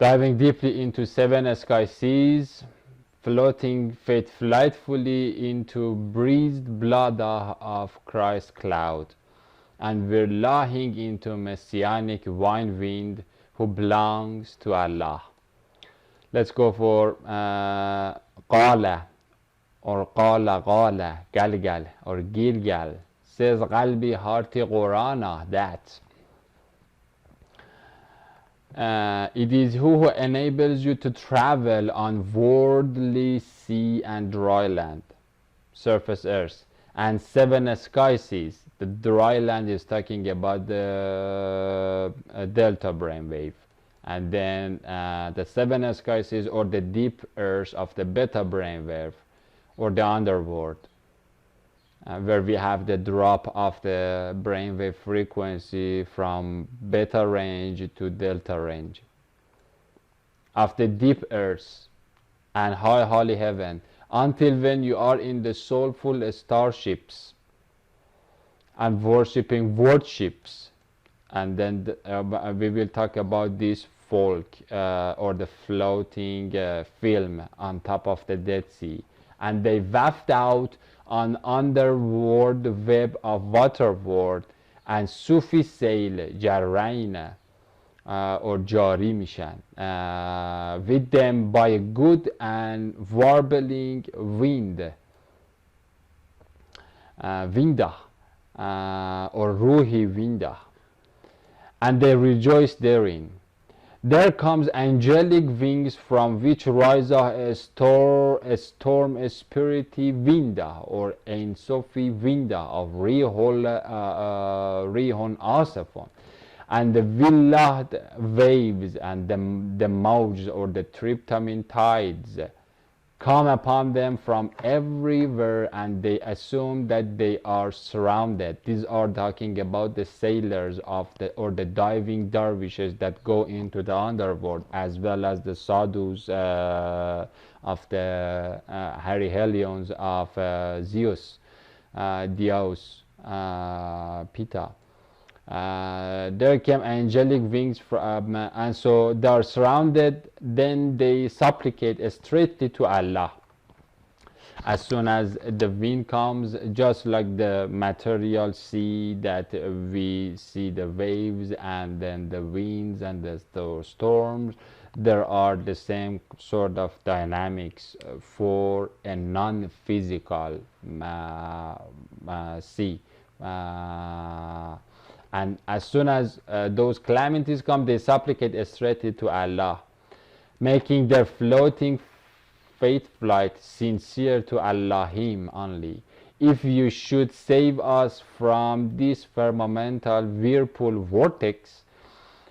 Diving deeply into seven sky seas, floating faithfully into breathed blood of Christ's cloud, and we're lying into messianic wine wind who belongs to Allah. Let's go for قال or قال galgal or Gilgal. Says قلبي hearty Qurana that it is who enables you to travel on worldly sea and dry land, surface earth, and seven sky seas. The dry land is talking about the delta brainwave, and then the seven sky seas or the deep earth of the beta brainwave or the underworld, where we have the drop of the brainwave frequency from beta range to delta range of the deep earth and high holy heaven, until when you are in the soulful starships and worshipping warships. And then we will talk about this folk or the floating film on top of the Dead Sea, and they wafted out on underworld web of waterworld and Sufi sail جرین or جاری میشن with them by a good and warbling wind winda or ruhi winda, and they rejoice therein. There comes angelic wings from which rise a storm spirity winda or Ein Sofi winda of Rihon Asafon, and the villaged waves and the mouths or the tryptamine tides come upon them from everywhere, and they assume that they are surrounded. These are talking about the sailors of the or the diving dervishes that go into the underworld, as well as the sadhus of the Harihelions of Zeus, Dios, Pita. There came angelic wings from, and so they are surrounded. Then they supplicate straightly to Allah. As soon as the wind comes, just like the material sea that we see the waves and then the winds and the storms, there are the same sort of dynamics for a non-physical sea. And as soon as those calamities come, they supplicate straightly to Allah, making their floating faith flight sincere to Allah Him only. If you should save us from this firmamental whirlpool vortex,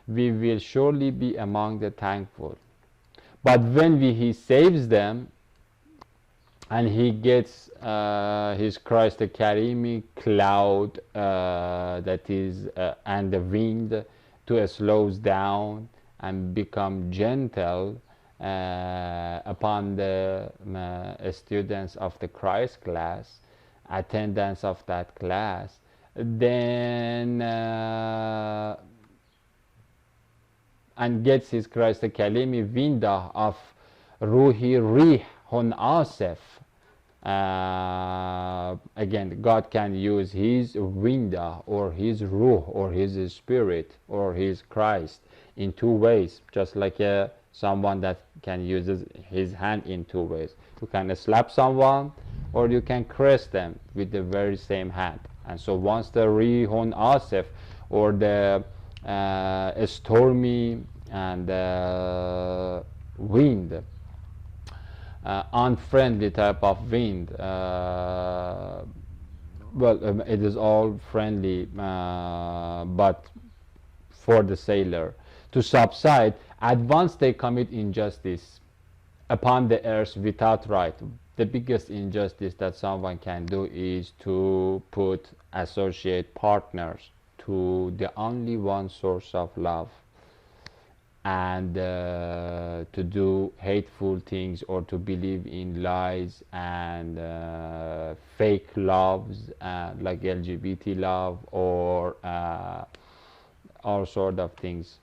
we will surely be among the thankful. But when He saves them, and He gets His Christ the Karimi cloud that is and the wind to slows down and become gentle upon the students of the Christ class, attendance of that class, then and gets His Christ the Kalimi winda of Ruhi Rih Hun Asef. Again, God can use His winda or His ruh or His spirit or His Christ in two ways, just like someone that can use his hand in two ways. You can slap someone or you can caress them with the very same hand. And so once the Rihon Asef or the stormy and wind, unfriendly type of wind, well, it is all friendly, but for the sailor to subside, at once they commit injustice upon the earth without right. The biggest injustice that someone can do is to put associate partners to the only one source of love, and to do hateful things or to believe in lies and fake loves like LGBT love or all sort of things.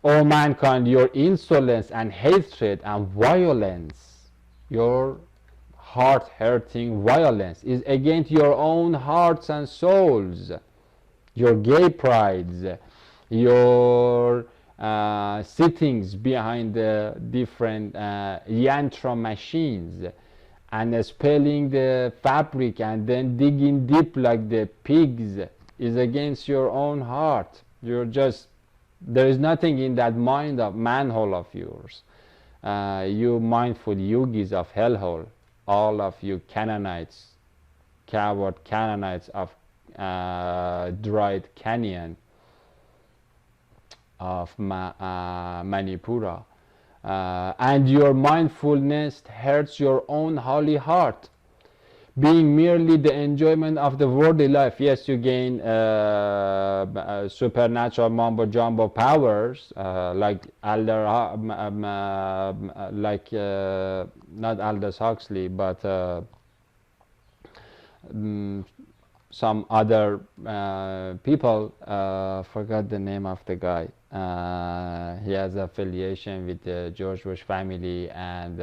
O mankind, your insolence and hatred and violence, your heart-hurting violence is against your own hearts and souls, your gay prides, your sittings behind the different yantra machines, and spelling the fabric and then digging deep like the pigs is against your own heart. You're just, there is nothing in that mind of manhole of yours. You mindful yogis of hellhole, all of you Canaanites, coward Canaanites of dried canyon of Manipura. And your mindfulness hurts your own holy heart. Being merely the enjoyment of the worldly life, yes, you gain supernatural mumbo jumbo powers, like not Aldous Huxley, but some other people. Forgot the name of the guy. He has affiliation with the George Bush family and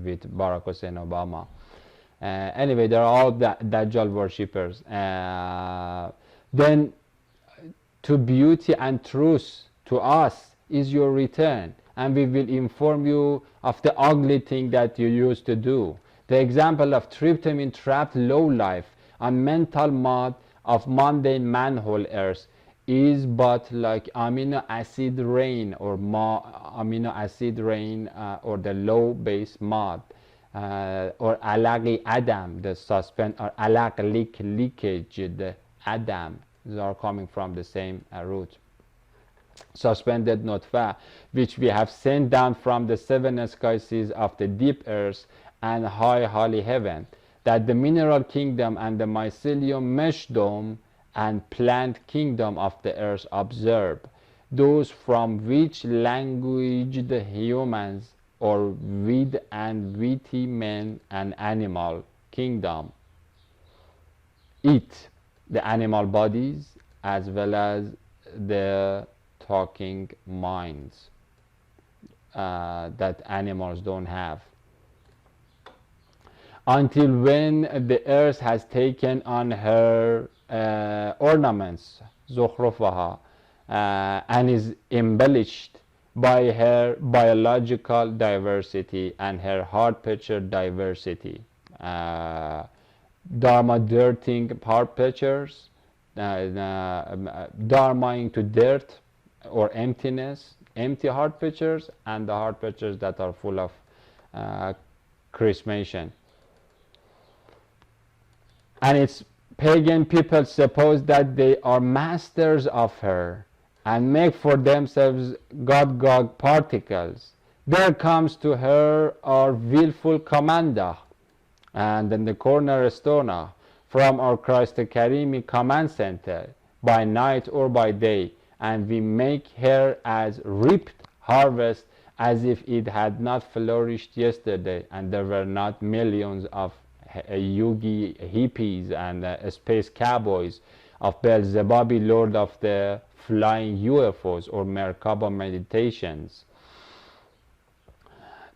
with Barack Hussein Obama. Anyway, they're all Dajjal worshippers. Then to beauty and truth to us is your return, and we will inform you of the ugly thing that you used to do. The example of tryptamine trapped low life on mental mud of mundane manhole earth is but like amino acid rain or or the low base mud. Or alaqi adam, the suspend, or alaq leakage, the adam, these are coming from the same root. Suspended nutfa, which we have sent down from the seven skies of the deep earth and high holy heaven, that the mineral kingdom and the mycelium mesh dome and plant kingdom of the earth observe, those from which language the humans or with and witty men and animal kingdom eat the animal bodies as well as the talking minds that animals don't have, until when the earth has taken on her ornaments, zukhrufaha, and is embellished by her biological diversity and her heart picture diversity. Dharma dirting heart pictures, Dharma into dirt or emptiness, empty heart pictures, and the heart pictures that are full of chrismation. And its pagan people suppose that they are masters of her and make for themselves God particles. There comes to her our willful commander, and in the cornerstone from our Christ Karimi command center, by night or by day, and we make her as reaped harvest as if it had not flourished yesterday, and there were not millions of yogi hippies and space cowboys of Beelzebubi, lord of the flying UFOs or Merkaba meditations.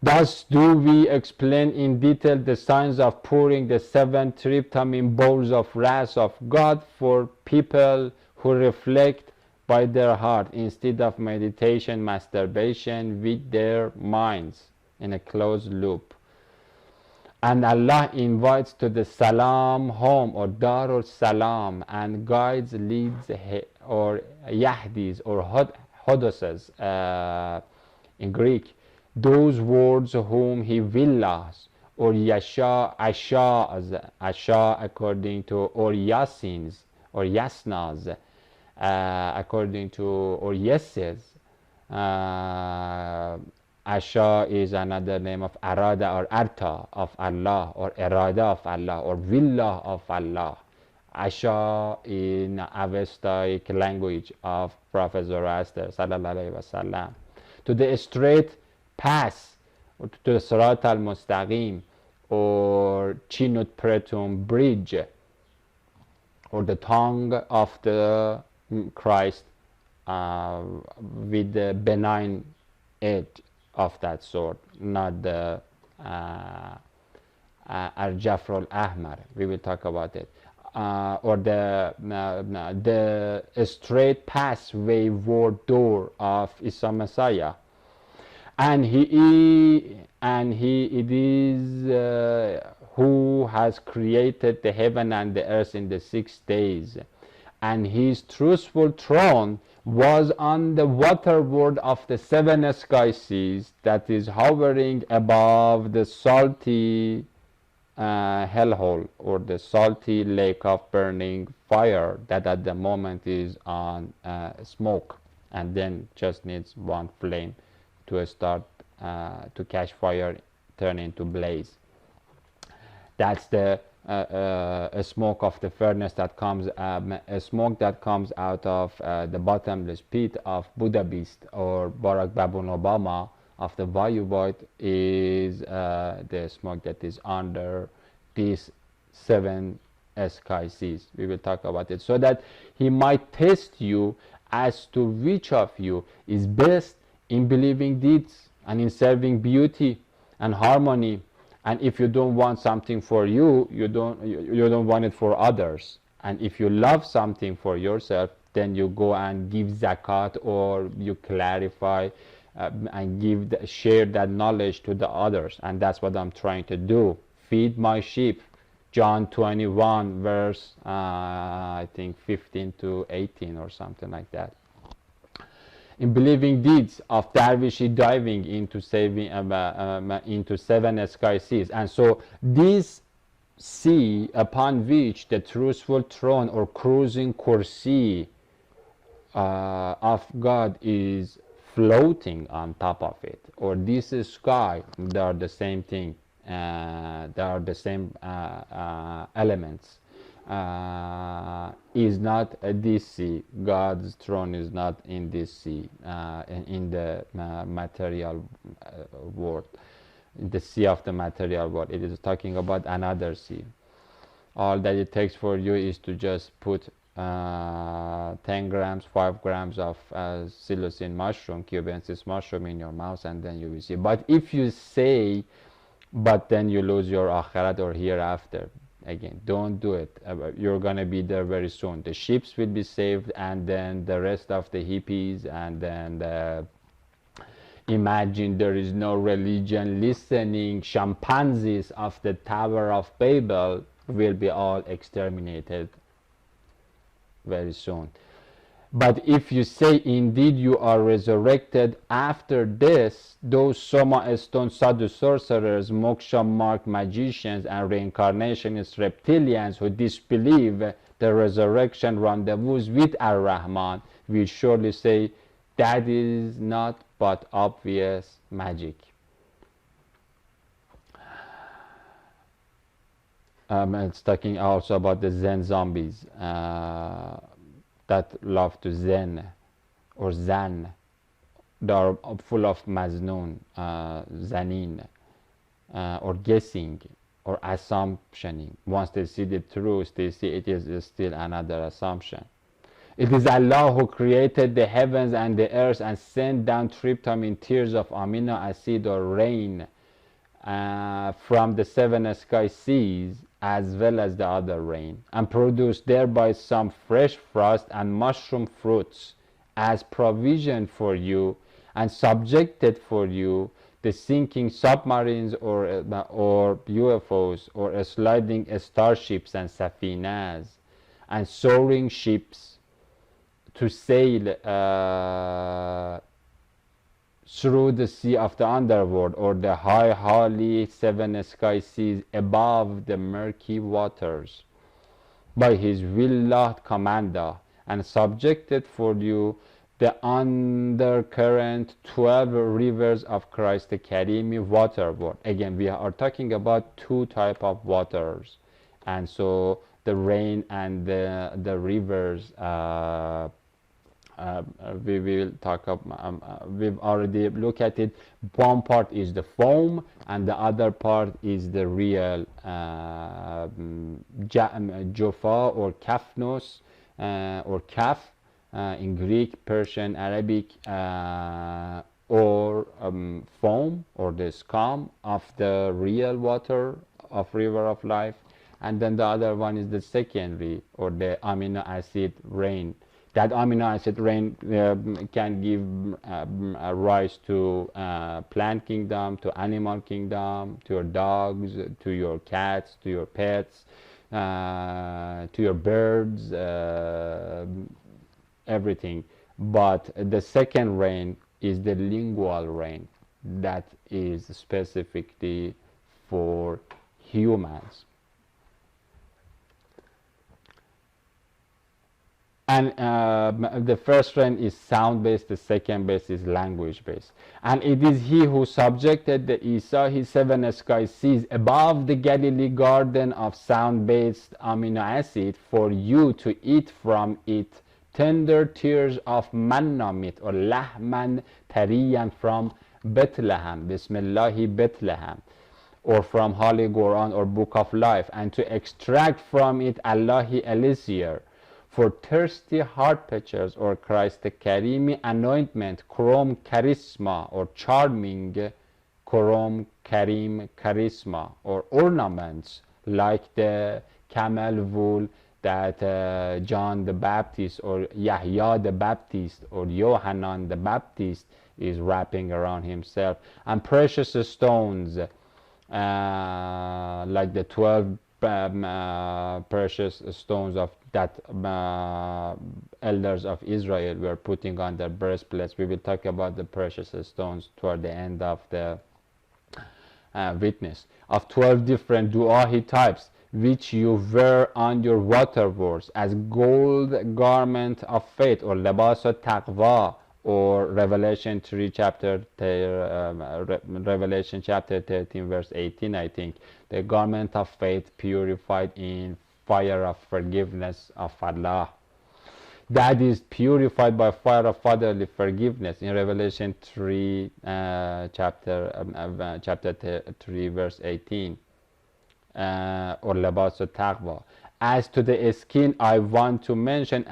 Thus do we explain in detail the signs of pouring the 7 tryptamine bowls of wrath of God for people who reflect by their heart instead of meditation, masturbation with their minds in a closed loop. And Allah invites to the Salam home or Darul Salam and guides, leads, or Yahdis or Hodoses in Greek, those words whom He wills, or Yasha, Asha according to, or Yasins, or Yasnas according to, or Yeses. Asha is another name of Arada or Arta of Allah, or Irada of Allah, or Willah of Allah. Asha in Avestaic language of Prophet Zoroaster sallallahu alaihi wasallam. To the straight path, or to the Sirat al-Mustaqim, or Chinut Pretum bridge, or the tongue of the Christ with the benign edge of that sword, not the Al-Jafr al-Ahmar. We will talk about it. Or the straight pathway door of Isa Messiah. And he it is who has created the heaven and the earth in the 6 days, and his truthful throne was on the waterboard of the 7 sky seas that is hovering above the salty hellhole, or the salty lake of burning fire that at the moment is on smoke, and then just needs one flame to start to catch fire, turn into blaze. That's the smoke of the furnace that comes, a smoke that comes out of the bottomless pit of Budapest, or Barack Babun Obama of the Vayu Void, is the smoke that is under these 7 sky seas. We will talk about it, so that he might test you as to which of you is best in believing deeds and in serving beauty and harmony. And if you don't want something for you, you don't want it for others. And if you love something for yourself, then you go and give zakat, or you clarify and share that knowledge to the others. And that's what I'm trying to do. Feed my sheep. John 21 verse I think 15 to 18 or something like that. In believing deeds of dervishy diving into into 7 sky seas. And so this sea upon which the truthful throne or cruising kursi of God is floating on top of it, or this sky, they are the same thing. They are the same elements. Is not this sea. God's throne is not in this sea, in the material world, in the sea of the material world. It is talking about another sea. All that it takes for you is to just put 10 grams, 5 grams of psilocybin mushroom, cubensis mushroom in your mouth, and then you will see. But if you say, but then you lose your akhirat or hereafter, again, don't do it. You're gonna be there very soon. The ships will be saved, and then the rest of the hippies, and then imagine there is no religion listening chimpanzees of the Tower of Babel will be all exterminated very soon. But if you say indeed you are resurrected after this, those Soma Stone Sadhu sorcerers, Moksha Mark magicians, and reincarnationist reptilians who disbelieve the resurrection rendezvous with Ar-Rahman will surely say that is not but obvious magic. It's talking also about the Zen zombies that love to Zen or Zan. They are full of Maznoon, Zanin, or guessing or assumptioning. Once they see the truth, they see it is still another assumption. It is Allah who created the heavens and the earth and sent down tryptamine tears of amino acid or rain from the 7 sky seas, as well as the other rain, and produced thereby some fresh frost and mushroom fruits as provision for you, and subjected for you the sinking submarines or UFOs, or sliding starships and safinas, and soaring ships to sail through the sea of the underworld, or the high holy 7 sky seas above the murky waters, by his will commander, and subjected for you the undercurrent 12 rivers of Christ the Karimi waterboard. Again, we are talking about 2 types of waters, and so the rain and the rivers, we will talk about, we've already looked at it. One part is the foam, and the other part is the real Jofa or Kafnos or Kaf, in Greek, Persian, Arabic, or foam or the scum of the real water of river of life. And then the other one is the secondary or the amino acid rain. That amino acid rain can give rise to plant kingdom, to animal kingdom, to your dogs, to your cats, to your pets, to your birds, everything. But the second rain is the lingual rain that is specifically for humans. And the first rain is sound based, the second base is language based. And it is he who subjected the Isa, his seven sky seas above the Galilee garden of sound based amino acid for you to eat from it tender tears of manna meat or lahman tariyan from Bethlehem, Bismillahi Bethlehem, or from Holy Quran or Book of Life, and to extract from it Allahi Elixir for thirsty heart pitchers or Christ Karimi anointment, Krom charisma or charming, Krom Karim charisma, or ornaments like the camel wool that John the Baptist or Yahya the Baptist or Yohanan the Baptist is wrapping around himself, and precious stones like the 12 precious stones of that elders of Israel were putting on their breastplates. We will talk about the precious stones toward the end of the witness, of 12 different du'ahi types which you wear on your waterworks as gold garment of faith or labas taqwa, or Revelation 3 chapter Revelation chapter 13 verse 18, I think, the garment of faith purified in fire of forgiveness of Allah, that is purified by fire of fatherly forgiveness in Revelation 3 chapter 3 verse 18, or labas taqwa. As to the skin, I want to mention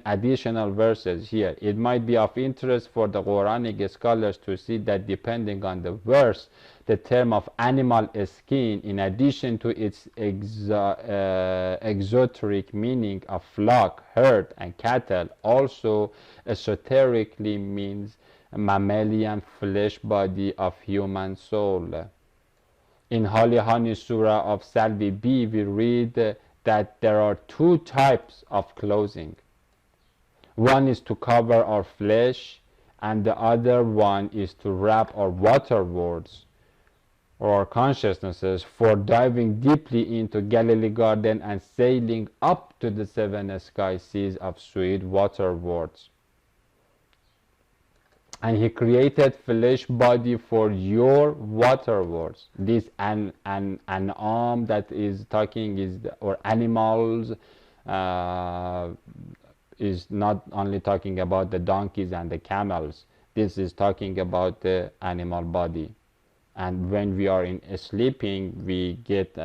additional verses here. It might be of interest for the Quranic scholars to see that depending on the verse, the term of animal skin, in addition to its exoteric meaning of flock, herd, and cattle, also esoterically means mammalian flesh body of human soul. In Holy Honey Surah of Salvi B, we read that there are two types of clothing. One is to cover our flesh, and the other one is to wrap our waterworks or our consciousnesses for diving deeply into Galilee Garden and sailing up to the seven sky seas of sweet waterworks. And he created flesh body for your waterworks. This an arm that is talking is or animals is not only talking about the donkeys and the camels. This is talking about the animal body. And when we are in sleeping, we get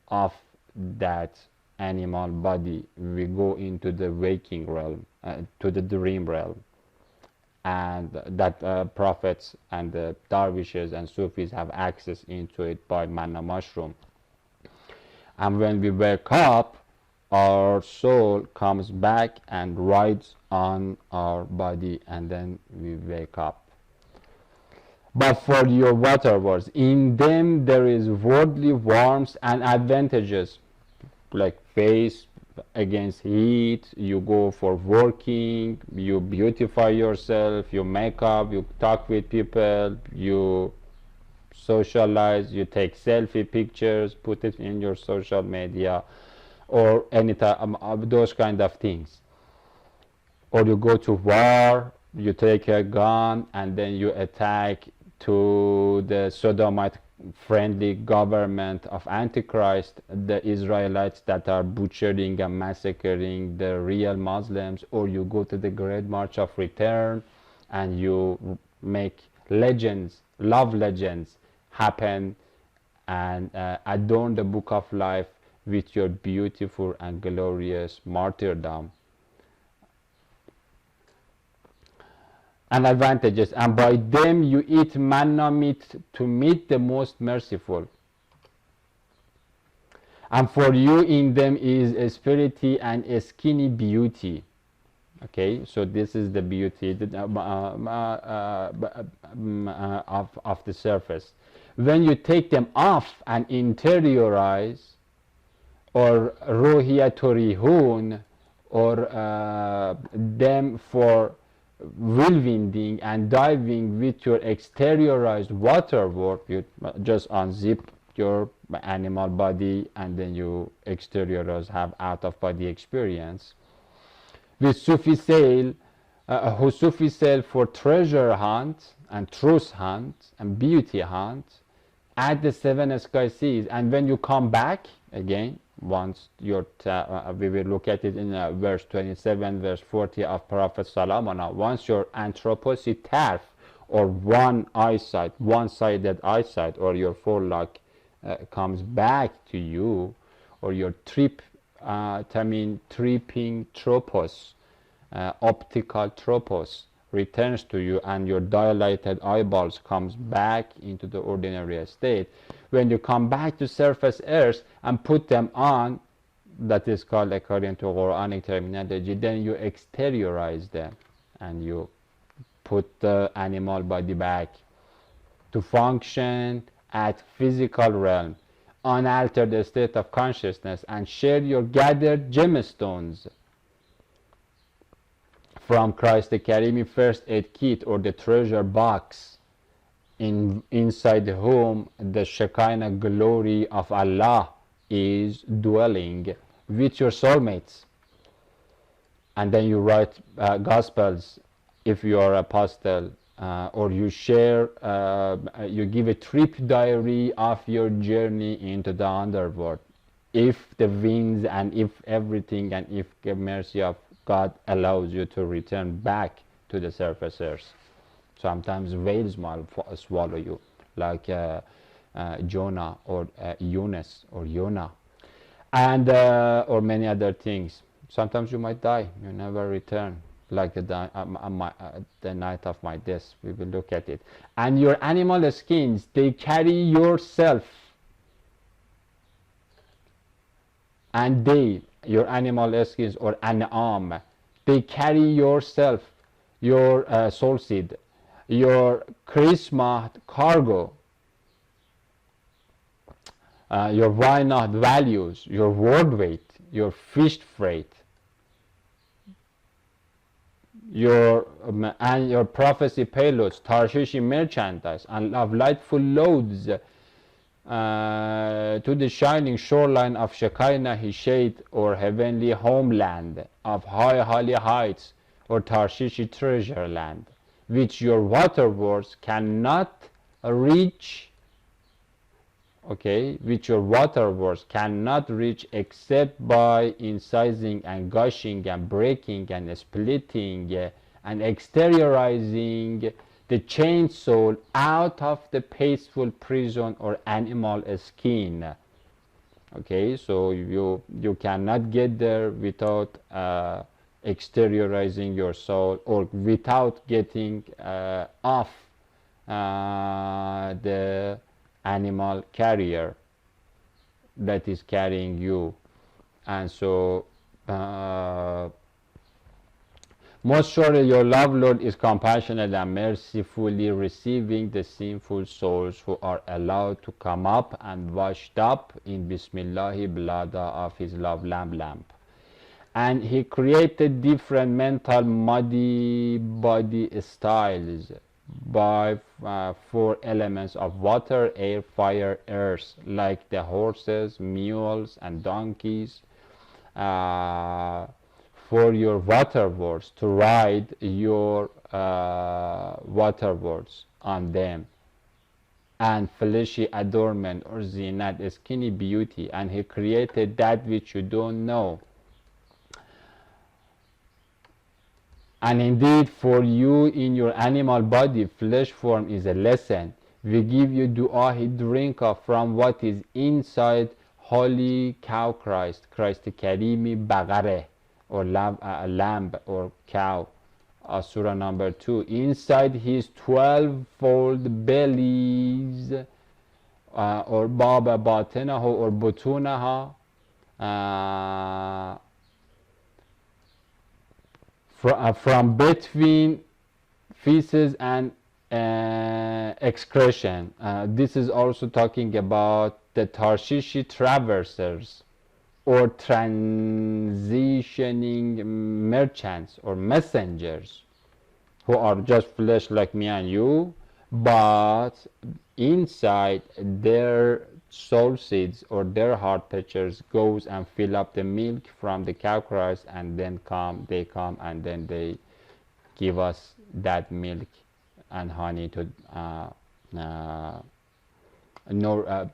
off that animal body. We go into the waking realm, to the dream realm. And that prophets and the dervishes and Sufis have access into it by manna mushroom. And when we wake up, our soul comes back and rides on our body, and then we wake up. But for your waterworks, in them there is worldly warmth and advantages, like face against heat, you go for working, you beautify yourself, you make up, you talk with people, you socialize, you take selfie pictures, put it in your social media, or any time of those kind of things. Or you go to war, you take a gun and then you attack to the Sodomite friendly government of Antichrist, the Israelites that are butchering and massacring the real Muslims. Or you go to the Great March of Return and you make legends, love legends happen, and adorn the Book of Life with your beautiful and glorious martyrdom and advantages, and by them you eat manna meat to meet the most merciful. And for you in them is a spirity and a skinny beauty. Okay, so this is the beauty of the surface. When you take them off and interiorize, or ruhiyatorihun, or them for whirlwinding and diving with your exteriorized water world, you just unzip your animal body and then you exteriorize, have out of body experience. With Sufi sale, who Sufi sale for treasure hunt and truth hunt and beauty hunt at the seven sky seas, and when you come back again, once your we will look at it in verse 27, verse 40 of Prophet Solomon. Once your anthropositaf, or one-sided eyesight, or your forelock comes back to you, or your tripping tropos, optical tropos returns to you, and your dilated eyeballs comes back into the ordinary state. When you come back to surface earth and put them on, that is called, according to Quranic terminology, then you exteriorize them and you put the animal body back to function at physical realm, unaltered state of consciousness, and share your gathered gemstones from Christ the Karimi first aid kit, or the treasure box, inside whom the Shekinah glory of Allah is dwelling with your soulmates. And then you write Gospels if you are apostle, or you share, you give a trip diary of your journey into the underworld, if the winds and if everything and if the mercy of God allows you to return back to the surface earth. Sometimes whales might swallow you, like Jonah, or Yunus, or Yonah, and or many other things. Sometimes you might die, you never return, like the night of my death. We will look at it. And your animal skins, they carry yourself, and your animal skins, or an'am, they carry yourself, your soul seed, your charisma cargo, your wynot values, your word weight, your fish freight, and your prophecy payloads, Tarshishi merchandise, and of lightful loads to the shining shoreline of Shekinah Hishate, or heavenly homeland of high holy heights, or Tarshishi treasure land, which your water words cannot reach, okay, which your water words cannot reach except by incising and gushing and breaking and splitting and exteriorizing the chained soul out of the peaceful prison or animal skin. Okay, so you cannot get there without exteriorizing your soul, or without getting off the animal carrier that is carrying you. And so most surely your love, Lord, is compassionate and mercifully receiving the sinful souls who are allowed to come up and washed up in Bismillahi blood of his love lamp. And he created different mental muddy body styles by 4 elements of water, air, fire, earth, like the horses, mules, and donkeys, for your water words, to ride your water words on them, and fleshy adornment, or zinat, skinny beauty. And he created that which you don't know. And indeed, for you in your animal body, flesh form is a lesson. We give you du'ahi drink of from what is inside holy cow Christ Karimi Bagare, or lamb or cow, Surah number 2. Inside his 12-fold bellies, or Baba Batinaha or Butunaha, from between feces and excretion. This is also talking about the Tarshishi traversers, or transitioning merchants or messengers, who are just flesh like me and you, but inside their soul seeds or their heart pitchers goes and fill up the milk from the cow Christ, and then they come and then they give us that milk and honey to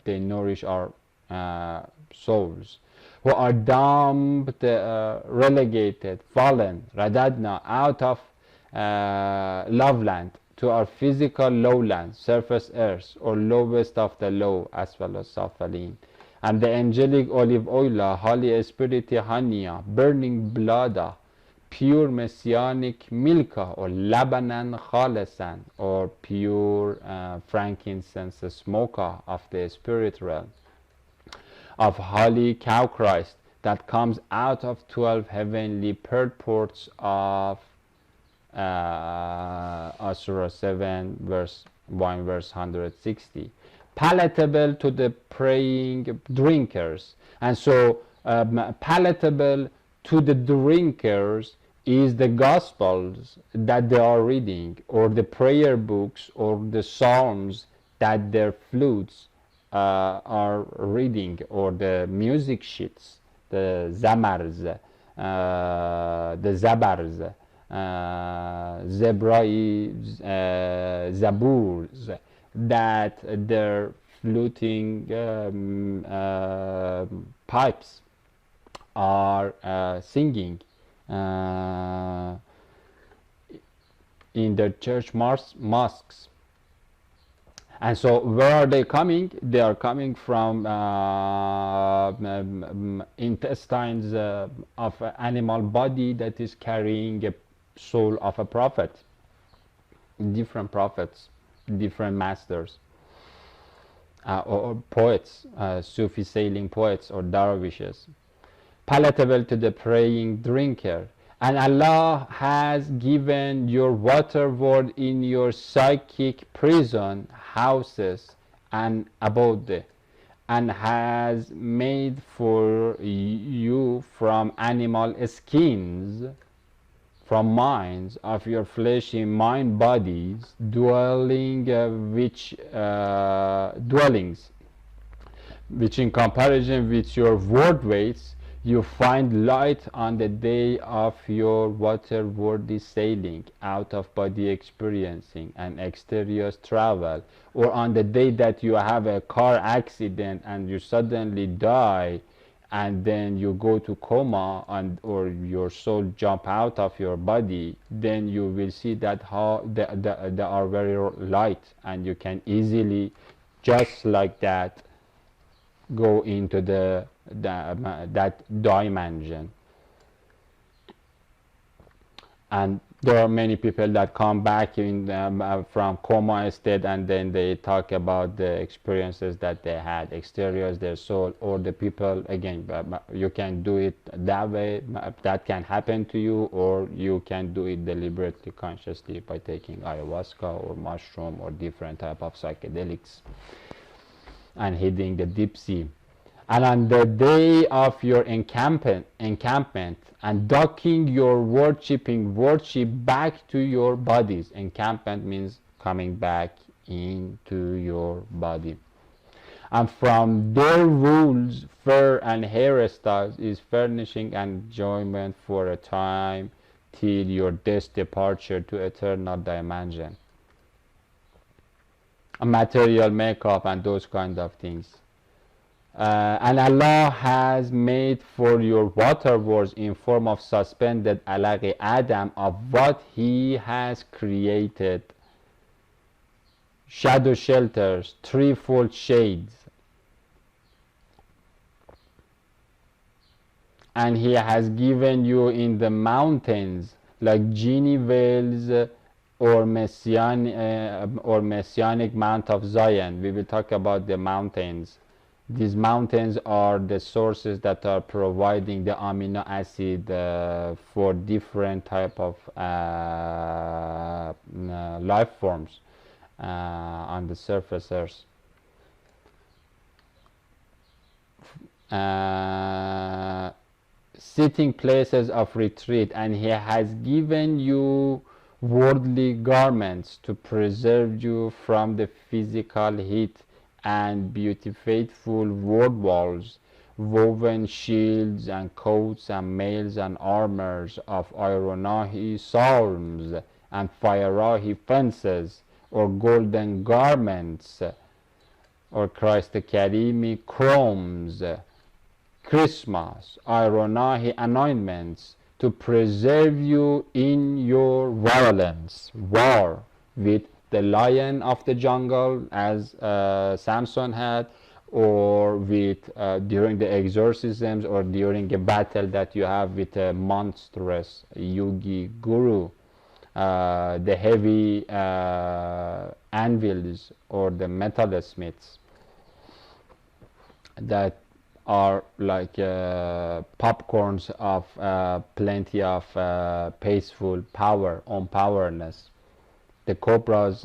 they nourish our souls, who are dumped, relegated, fallen, radadna, out of loveland to our physical lowland, surface earth, or lowest of the low, as well as safalin. And the angelic olive oil, holy spirit hania, burning blood, pure messianic milka, or labanan khalisan, or pure frankincense smoker of the spirit realm, of holy cow Christ, that comes out of 12 heavenly purports of Surah 7 verse 1 verse 160, palatable to the praying drinkers. And so palatable to the drinkers is the Gospels that they are reading, or the prayer books, or the Psalms that their flutes are reading, or the music sheets, the zamars, the zabars, zebrai, zaburs, that their fluting pipes are singing in the church mosques. And so where are they coming? They are coming from intestines of an animal body that is carrying a soul of a prophet. Different prophets, different masters, or poets, Sufi sailing poets or dervishes, palatable to the praying drinker. And Allah has given your water world in your psychic prison houses and abode, and has made for you from animal skins, from minds of your fleshy mind bodies, dwellings, which in comparison with your word weights, you find light on the day of your water-worthy sailing, out of body experiencing and exterior travel, or on the day that you have a car accident and you suddenly die, and then you go to coma, or your soul jump out of your body, then you will see that how they are very light, and you can easily, just like that, go into that dimension. And there are many people that come back in from coma state, and then they talk about the experiences that they had, exteriors, their soul, or the people. Again, you can do it that way, that can happen to you, or you can do it deliberately, consciously, by taking ayahuasca or mushroom or different type of psychedelics and hitting the deep sea. And on the day of your encampment and docking your worship back to your bodies. Encampment means coming back into your body. And from their rules, fur and hairstyles is furnishing enjoyment for a time till your death departure to eternal dimension. A material makeup and those kind of things. And Allah has made for your water worlds in form of suspended alaqi Adam of what He has created: shadow shelters, threefold shades, and he has given you in the mountains like genie veils or messianic Mount of Zion. We will talk about the mountains. These mountains are the sources that are providing the amino acid for different type of life forms on the surface Earth. Sitting places of retreat, and he has given you worldly garments to preserve you from the physical heat, and beautiful word walls, woven shields and coats and mails and armors of ironahi psalms and firerahi fences, or golden garments, or Christ Karimi chromes, Christmas, ironahi anointments, to preserve you in your violence, war with the lion of the jungle, as Samson had, or with during the exorcisms, or during a battle that you have with a monstrous yogi guru, the heavy anvils or the metalsmiths that are like popcorns of plenty of peaceful power on powerless. The cobras,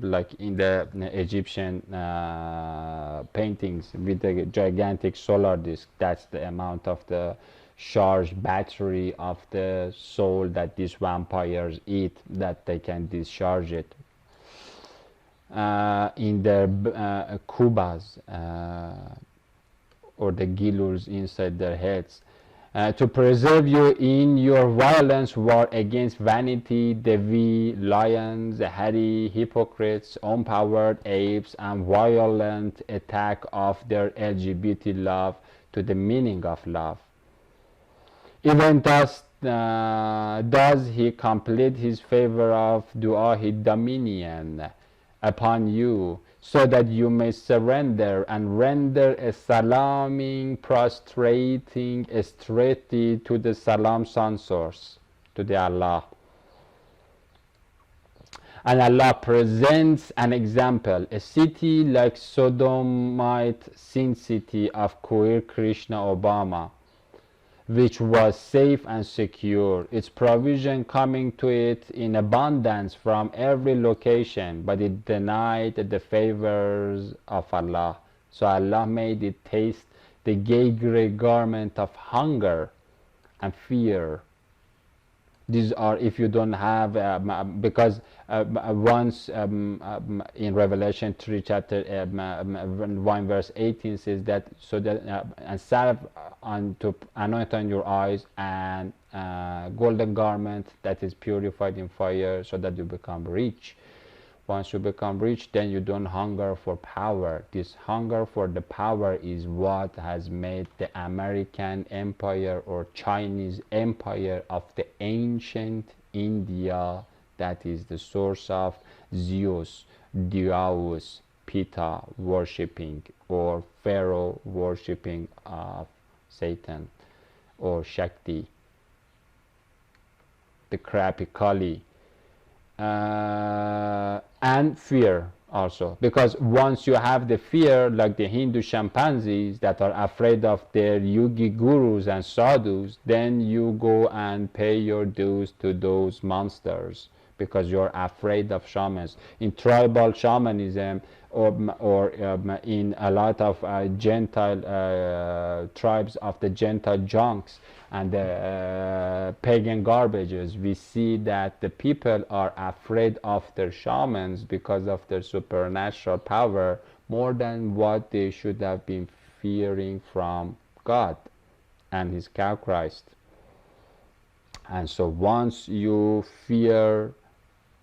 like in the Egyptian paintings with the gigantic solar disk, that's the amount of the charged battery of the soul that these vampires eat, that they can discharge it. In their kubas, or the gilurs inside their heads, to preserve you in your violence war against vanity, devi, lions, hairy hypocrites, unpowered apes, and violent attack of their LGBT love to the meaning of love. Even thus does he complete his favor of du'ahi dominion upon you, so that you may surrender and render a salaming, prostrating austerity to the salam sun source, to the Allah. And Allah presents an example, a city like Sodomite Sin City of queer Krishna Obama, which was safe and secure, its provision coming to it in abundance from every location, but it denied the favors of Allah. So Allah made it taste the gay grey garment of hunger and fear. These are, if you don't have, because once in Revelation 3 chapter 1 verse 18 says that, so that and salve to anoint on your eyes, and golden garment that is purified in fire, so that you become rich. Once you become rich, then you don't hunger for power. This hunger for the power is what has made the American empire or Chinese empire of the ancient India, that is the source of Zeus, Dyaus, Pitta worshipping, or Pharaoh worshipping of Satan or Shakti, the crappy Kali. And fear also, because once you have the fear, like the Hindu chimpanzees that are afraid of their yogi gurus and sadhus, then you go and pay your dues to those monsters, because you're afraid of shamans. In tribal shamanism, or in a lot of Gentile tribes of the Gentile junks and the pagan garbages, we see that the people are afraid of their shamans because of their supernatural power more than what they should have been fearing from God and his cow Christ. And so once you fear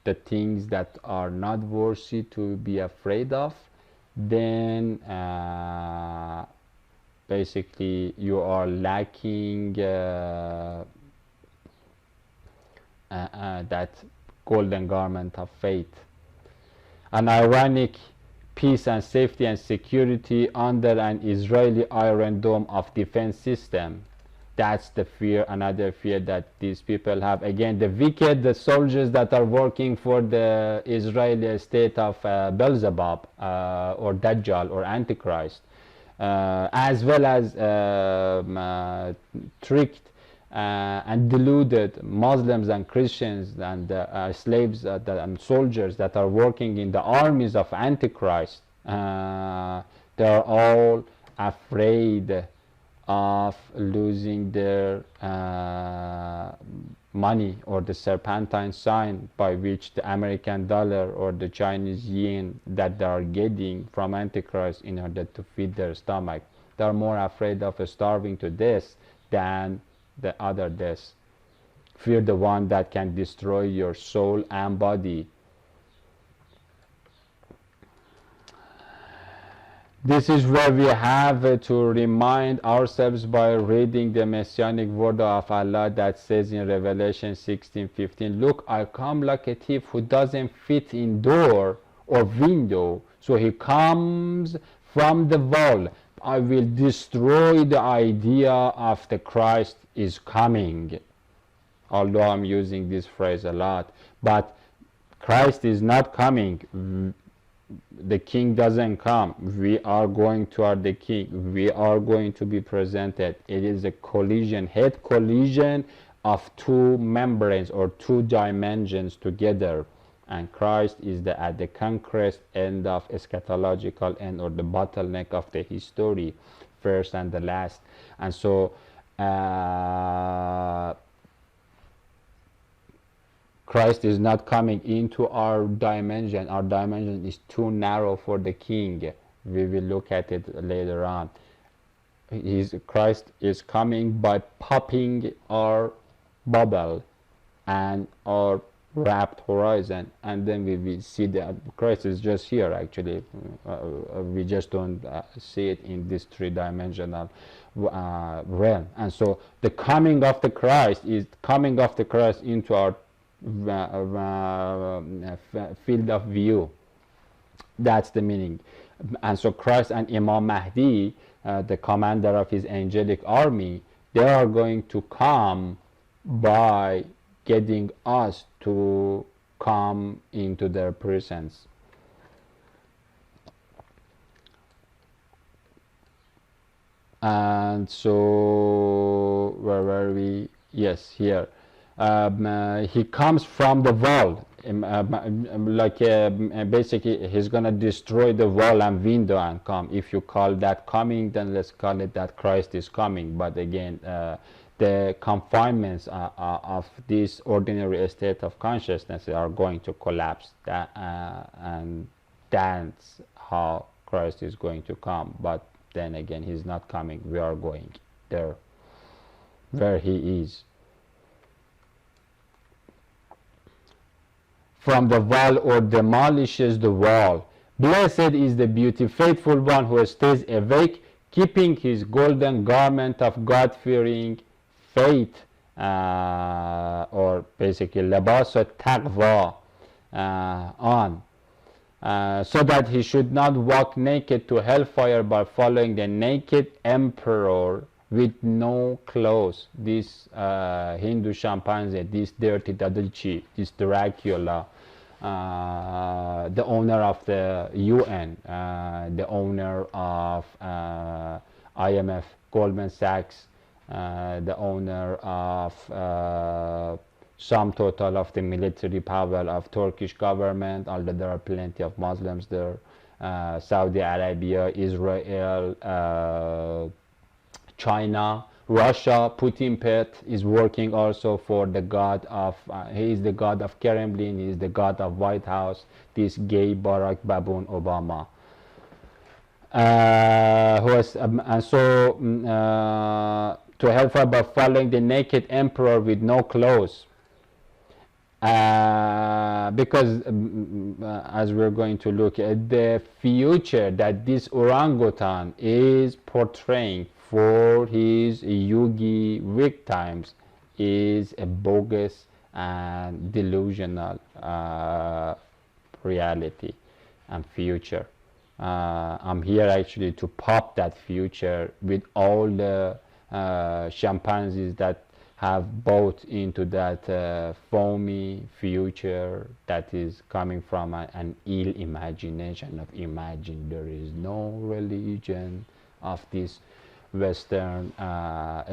the things that are not worthy to be afraid of, then basically you are lacking that golden garment of faith. An ironic peace and safety and security under an Israeli Iron Dome of defense system, That's the fear, another fear that these people have. Again, the wicked, the soldiers that are working for the Israeli state of Beelzebub or Dajjal or Antichrist, as well as tricked and deluded Muslims and Christians and slaves and soldiers that are working in the armies of Antichrist. They are all afraid of losing their money, or the serpentine sign by which the American dollar or the Chinese yen that they are getting from Antichrist in order to feed their stomach. They are more afraid of starving to death than the other death. Fear the one that can destroy your soul and body. This is where we have to remind ourselves by reading the messianic word of Allah that says in Revelation 16:15, look, I come like a thief who doesn't fit in door or window, so he comes from the wall. I will destroy the idea of the Christ is coming. Although I'm using this phrase a lot, but Christ is not coming. The king doesn't come. We are going toward the king. We are going to be presented. It is a collision, head collision of two membranes or two dimensions together. And Christ is at the concrete end of eschatological end, or the bottleneck of the history, first and the last. And so Christ is not coming into our dimension. Our dimension is too narrow for the king. We will look at it later on. Christ is coming by popping our bubble and our wrapped horizon, and then we will see that Christ is just here actually. We just don't see it in this three-dimensional realm. And so the coming of the Christ is coming of the Christ into our field of view. That's the meaning. And so Christ and Imam Mahdi, the commander of his angelic army, they are going to come by getting us to come into their presence. And so where were we? Yes, here. He comes from the wall, basically he's gonna destroy the wall and window and come. If you call that coming, then let's call it that Christ is coming. But again, the confinements of this ordinary state of consciousness are going to collapse, and that's how Christ is going to come. But then again, he's not coming. We are going there where he is. From the wall, or demolishes the wall. Blessed is the beauty, faithful one who stays awake, keeping his golden garment of God-fearing faith, or basically labas taqwa, on, so that he should not walk naked to hellfire by following the naked emperor with no clothes. This Hindu chimpanzee, this dirty Dadulchi, this Dracula, the owner of the UN, the owner of IMF, Goldman Sachs, the owner of sum total of the military power of Turkish government, although there are plenty of Muslims there, Saudi Arabia, Israel, China, Russia. Putin pet is working also for the god of, he is the god of Kremlin, he is the god of White House, this gay Barack Baboon Obama. And so to hellfire by following the naked emperor with no clothes. Because as we're going to look at the future that this orangutan is portraying for his yogi weak times is a bogus and delusional reality and future. I'm here actually to pop that future with all the chimpanzees that have bought into that foamy future that is coming from an ill imagination of imagine there is no religion of these Western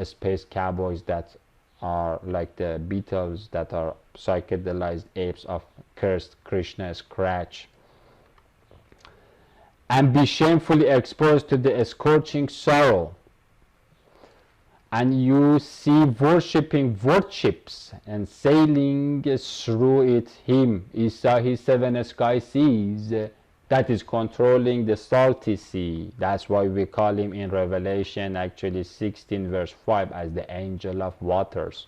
space cowboys that are like the Beatles, that are psychedelized apes of cursed Krishna scratch, and be shamefully exposed to the scorching sorrow. And you see worshipping worships and sailing through it him, Isa, his seven sky seas, that is controlling the salty sea. That's why we call him in Revelation actually 16 verse 5 as the angel of waters,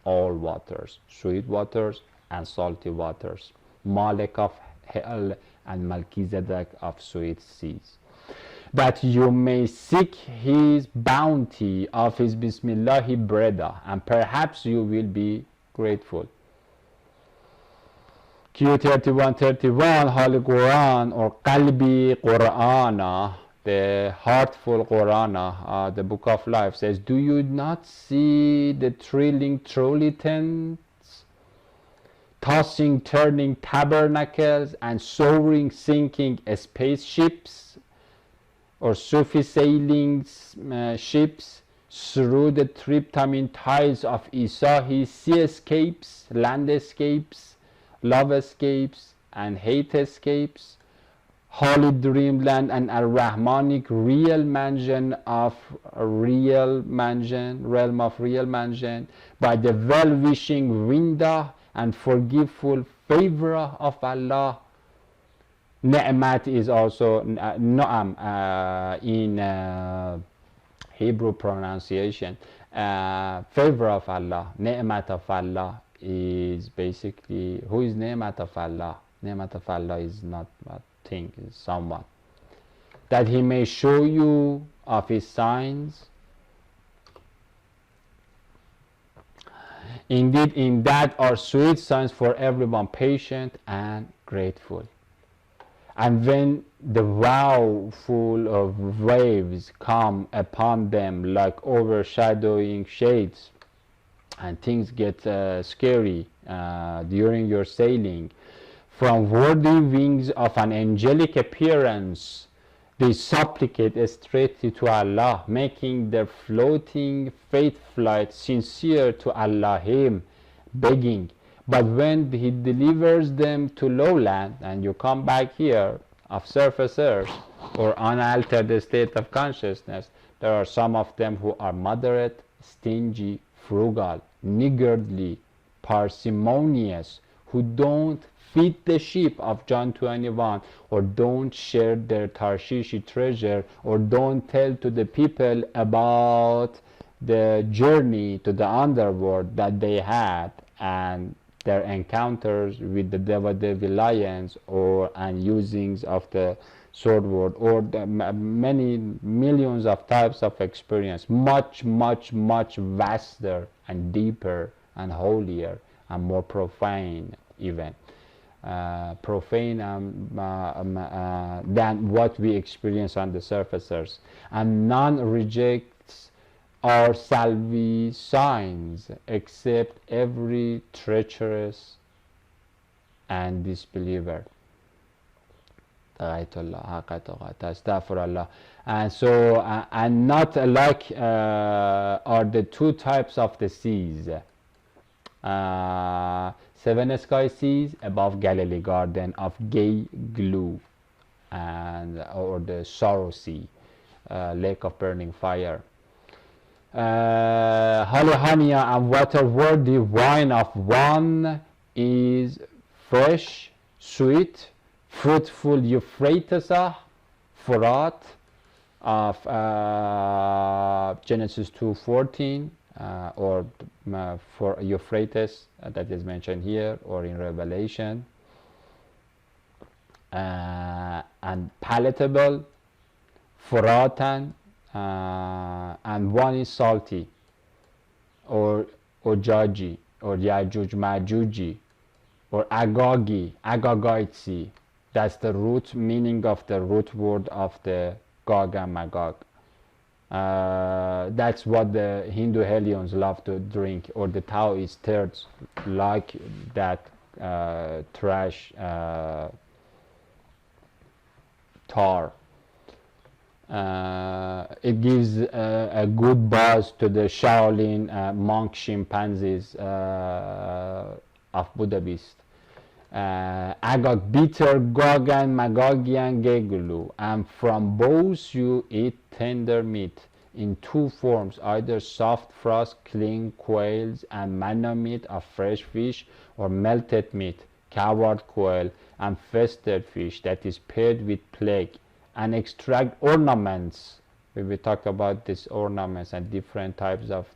all waters, sweet waters and salty waters, Malek of hell and Melchizedek of sweet seas, that you may seek his bounty of his Bismillahi bread, and perhaps you will be grateful. Q3131, Holy Quran or Qalbi Qur'ana, the heartful Qur'ana, the book of life, says, do you not see the thrilling trolley tents, tossing, turning tabernacles, and soaring, sinking spaceships, or Sufi sailing ships through the tryptamine tides of Isa, his seascapes, landscapes, love escapes, and hate escapes, holy dreamland and a Rahmanic real mansion of real mansion, realm of real mansion, by the well-wishing window and forgiveful favor of Allah. Ni'mat is also Noam in Hebrew pronunciation. Favor of Allah, Ni'mat of Allah is basically, who is Ni'mat of Allah? Ni'mat of Allah is not a thing, is someone. That he may show you of his signs. Indeed, in that are sweet signs for everyone patient and grateful. And when the wow full of waves come upon them like overshadowing shades, and things get scary during your sailing, from worthy wings of an angelic appearance, they supplicate straight to Allah, making their floating faith flight sincere to Allah Him, begging. But when he delivers them to lowland, and you come back here of surface earth or unaltered state of consciousness, there are some of them who are moderate, stingy, frugal, niggardly, parsimonious, who don't feed the sheep of John 21, or don't share their Tarshishi treasure, or don't tell to the people about the journey to the underworld that they had, and their encounters with the devil lions, or and usings of the sword word, or the many millions of types of experience, much vaster and deeper and holier and more profane, even profane than what we experience on the surfaces. And none rejects our salvi signs except every treacherous and disbeliever. Astaghfirullah. And so and not alike are the two types of the seas. Seven sky seas above Galilee garden of gay glue, and or the sorrow sea, lake of burning fire. Holy honey and water worthy wine of one is fresh, sweet, fruitful Euphrates, Furat of Genesis 2:14, or for Euphrates that is mentioned here, or in Revelation, and palatable, Furatan, and one is salty, or Jaji, or Yajuj Majuji, or Agogi, Agogoitsi. That's the root meaning of the root word of the Gog and Magog. That's what the Hindu Helions love to drink, or the Taoists like that trash tar. It gives a good buzz to the Shaolin monk chimpanzees of Budapest. Agag bitter gogan magagian gegulu, and from both you eat tender meat in two forms, either soft frost clean quails and manna meat of fresh fish, or melted meat, coward quail and feathered fish that is paired with plague, and extract ornaments. We will talk about these ornaments and different types of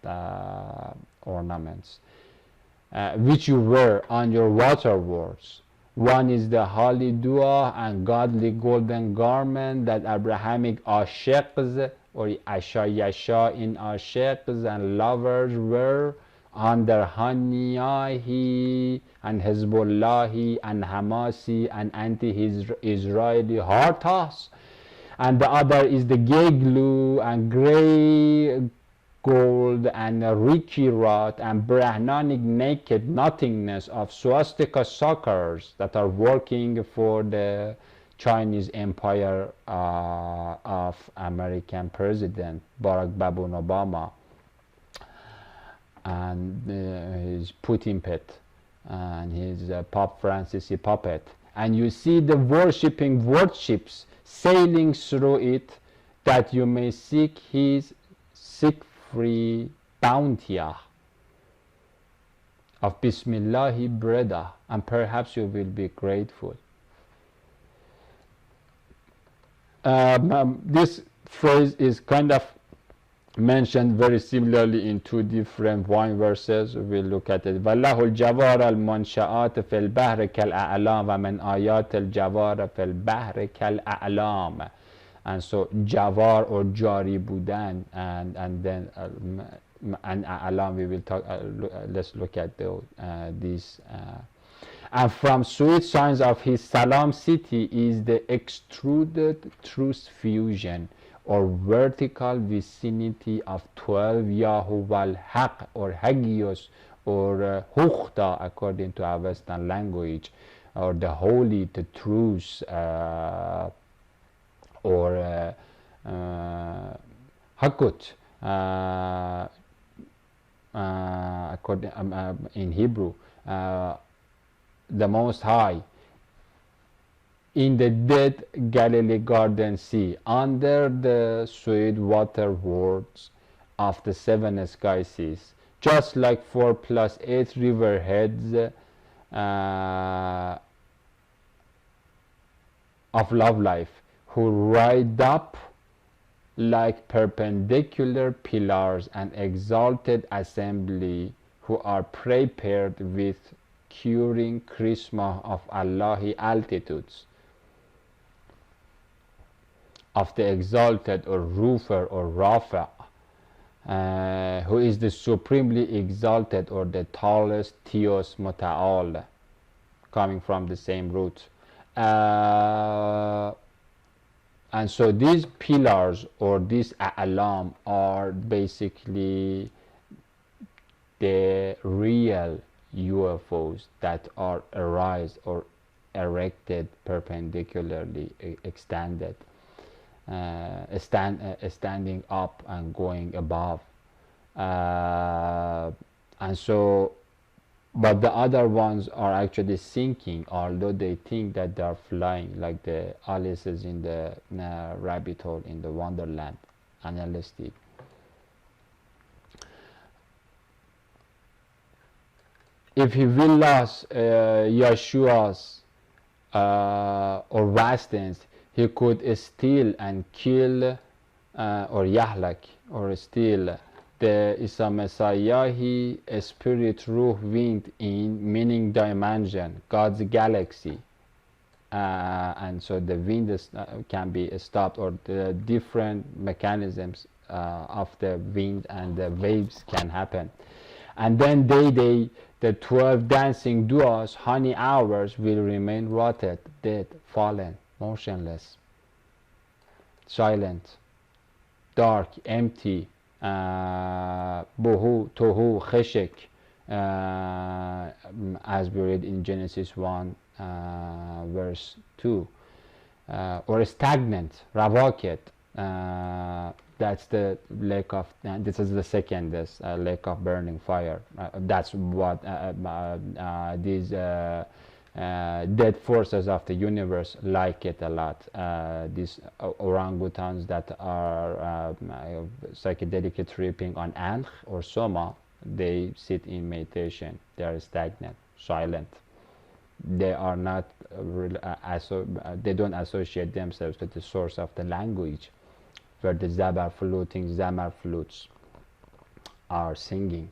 ornaments which you wear on your water words. One is the holy dua and godly golden garment that Abrahamic ashiqs or ashayasha in ashiqs and lovers wear on their Haniyahi and Hezbollahi and Hamasi and anti-Israeli Hartas. And the other is the Geglu and grey gold and Ricky rot and Brahmanic naked nothingness of swastika suckers that are working for the Chinese empire of American President Barack Obama and his Putin pet and his Pope Francis puppet. And you see the worshipping warships sailing through it, that you may seek his free bounty of Bismillahi Breda, and perhaps you will be grateful. This phrase is kind of mentioned very similarly in two different wine verses. We'll look at it. وَاللَّهُ الْجَوَارَ الْمَنْشَآتِ فِي الْبَحْرِ كَالْأَعْلَامِ وَمِنْ آيَاتِ الْجَوَارَ فِي الْبَحْرِ كَالْأَعْلَامِ. And so Javar or Jari Budan, and then and Alam, we will talk. Let's look at these. And from sweet signs of his Salam city is the extruded truth fusion or vertical vicinity of 12 Yahuwal Haq or Hagios or Hukhta according to our Western language, or the holy, the truth. Or Hakut in Hebrew, the Most High, in the dead Galilee Garden Sea, under the sweet water words of the seven sky seas, just like 4 + 8 river heads of love life, who ride up like perpendicular pillars and exalted assembly, who are prepared with curing charisma of Allahi altitudes, of the exalted or Rufer or Rafa, who is the supremely exalted or the tallest Theos Muta'al, coming from the same root. And so these pillars or these a'lam are basically the real UFOs that are arise or erected perpendicularly, extended, standing up and going above. And so, but the other ones are actually sinking, although they think that they are flying, like the Alice's in the rabbit hole in the Wonderland and LSD. If he will us Yeshua's or Vastens, he could steal and kill or Yahlak or steal the Isa Messiahi spirit ruh wind in meaning dimension, God's galaxy. And so the wind is, can be stopped, or the different mechanisms of the wind and the waves can happen. And then the 12 dancing duos, honey hours, will remain rotted, dead, fallen, motionless, silent. dark, empty, Bohu, Tohu, Cheshek, as we read in Genesis 1, verse 2, or stagnant, Ravaket. That's the lake of, this is the second, this lake of burning fire. That's what these dead forces of the universe like it a lot. These orangutans that are psychedelically tripping on Ankh or Soma, they sit in meditation. They are stagnant, silent. They are not, they don't associate themselves with the source of the language, where the Zabar fluting Zamar flutes are singing.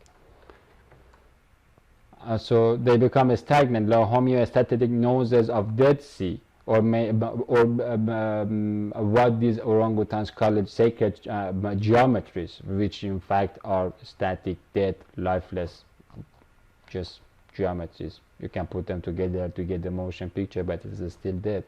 So they become stagnant, like homeostatic noses of Dead Sea, or what these orangutans call it sacred geometries, which in fact are static, dead, lifeless, just geometries. You can put them together to get the motion picture, but it is still dead.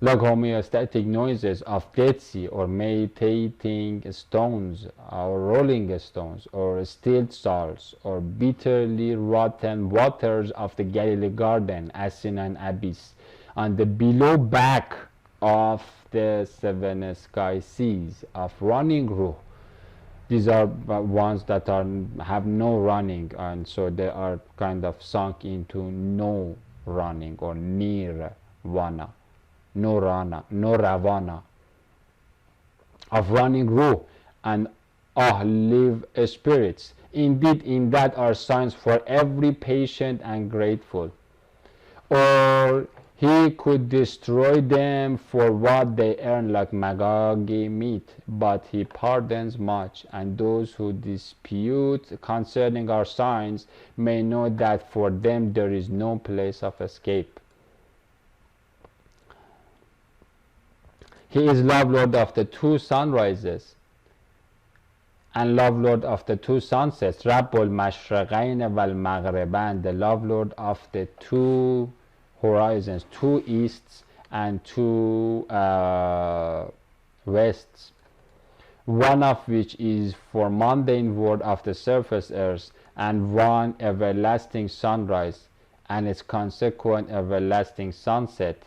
Like homeostatic noises of Dead Sea, or meditating stones, or rolling stones, or still salts, or bitterly rotten waters of the Galilee Garden, Asinan Abyss, on the below back of the seven sky seas of running Ruh. These are ones that have no running, and so they are kind of sunk into no running, or nirvana. No rana, no ravana, of running Ruh and live spirits. Indeed, in that are signs for every patient and grateful. Or he could destroy them for what they earn, like magagi meat, but he pardons much, and those who dispute concerning our signs may know that for them there is no place of escape. He is Love Lord of the two sunrises and Love Lord of the two sunsets. Rabbul Mashriqain wal Maghriban, the Love Lord of the two horizons, two easts and two wests, one of which is for mundane world of the surface earth, and one everlasting sunrise, and its consequent everlasting sunset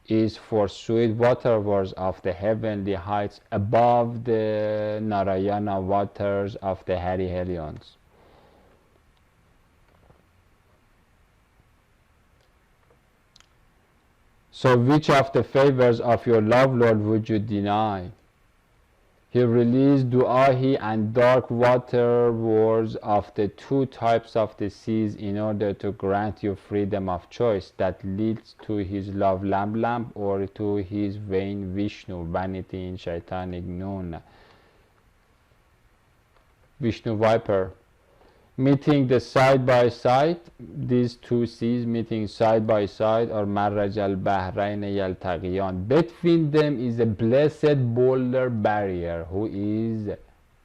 is for sweet waterworks of the heavenly heights above the Narayana waters of the Helions. So which of the favors of your love, Lord, would you deny? He released Du'ahi and dark water words of the two types of the seas in order to grant you freedom of choice that leads to his love lamp or to his vain Vishnu, vanity in shaitanic noon. Vishnu viper. Meeting the side by side, these two seas meeting side by side, or Marraj al-Bahrain yaltaqiyan. Between them is a blessed boulder barrier. Who is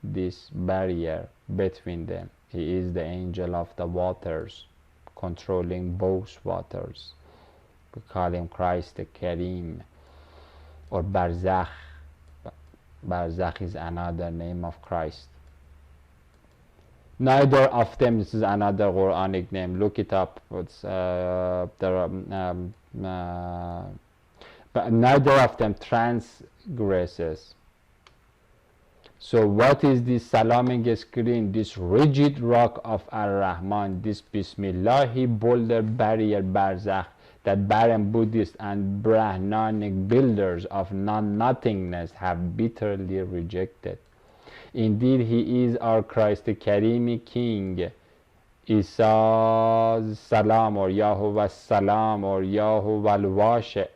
this barrier between them? He is the angel of the waters, controlling both waters. We call him Christ the Karim, or Barzakh. Barzakh is another name of Christ. Neither of them, this is another Quranic name, look it up. It's, but neither of them transgresses. So what is this salaming screen, this rigid rock of Ar-Rahman, this Bismillahi boulder barrier Barzakh that barren Buddhist and Brahmanic builders of non-nothingness have bitterly rejected? Indeed, he is our Christ, the Karimi King, Isa's Salam, or Yahuwah's Salam, or Yahuwah al-Washe,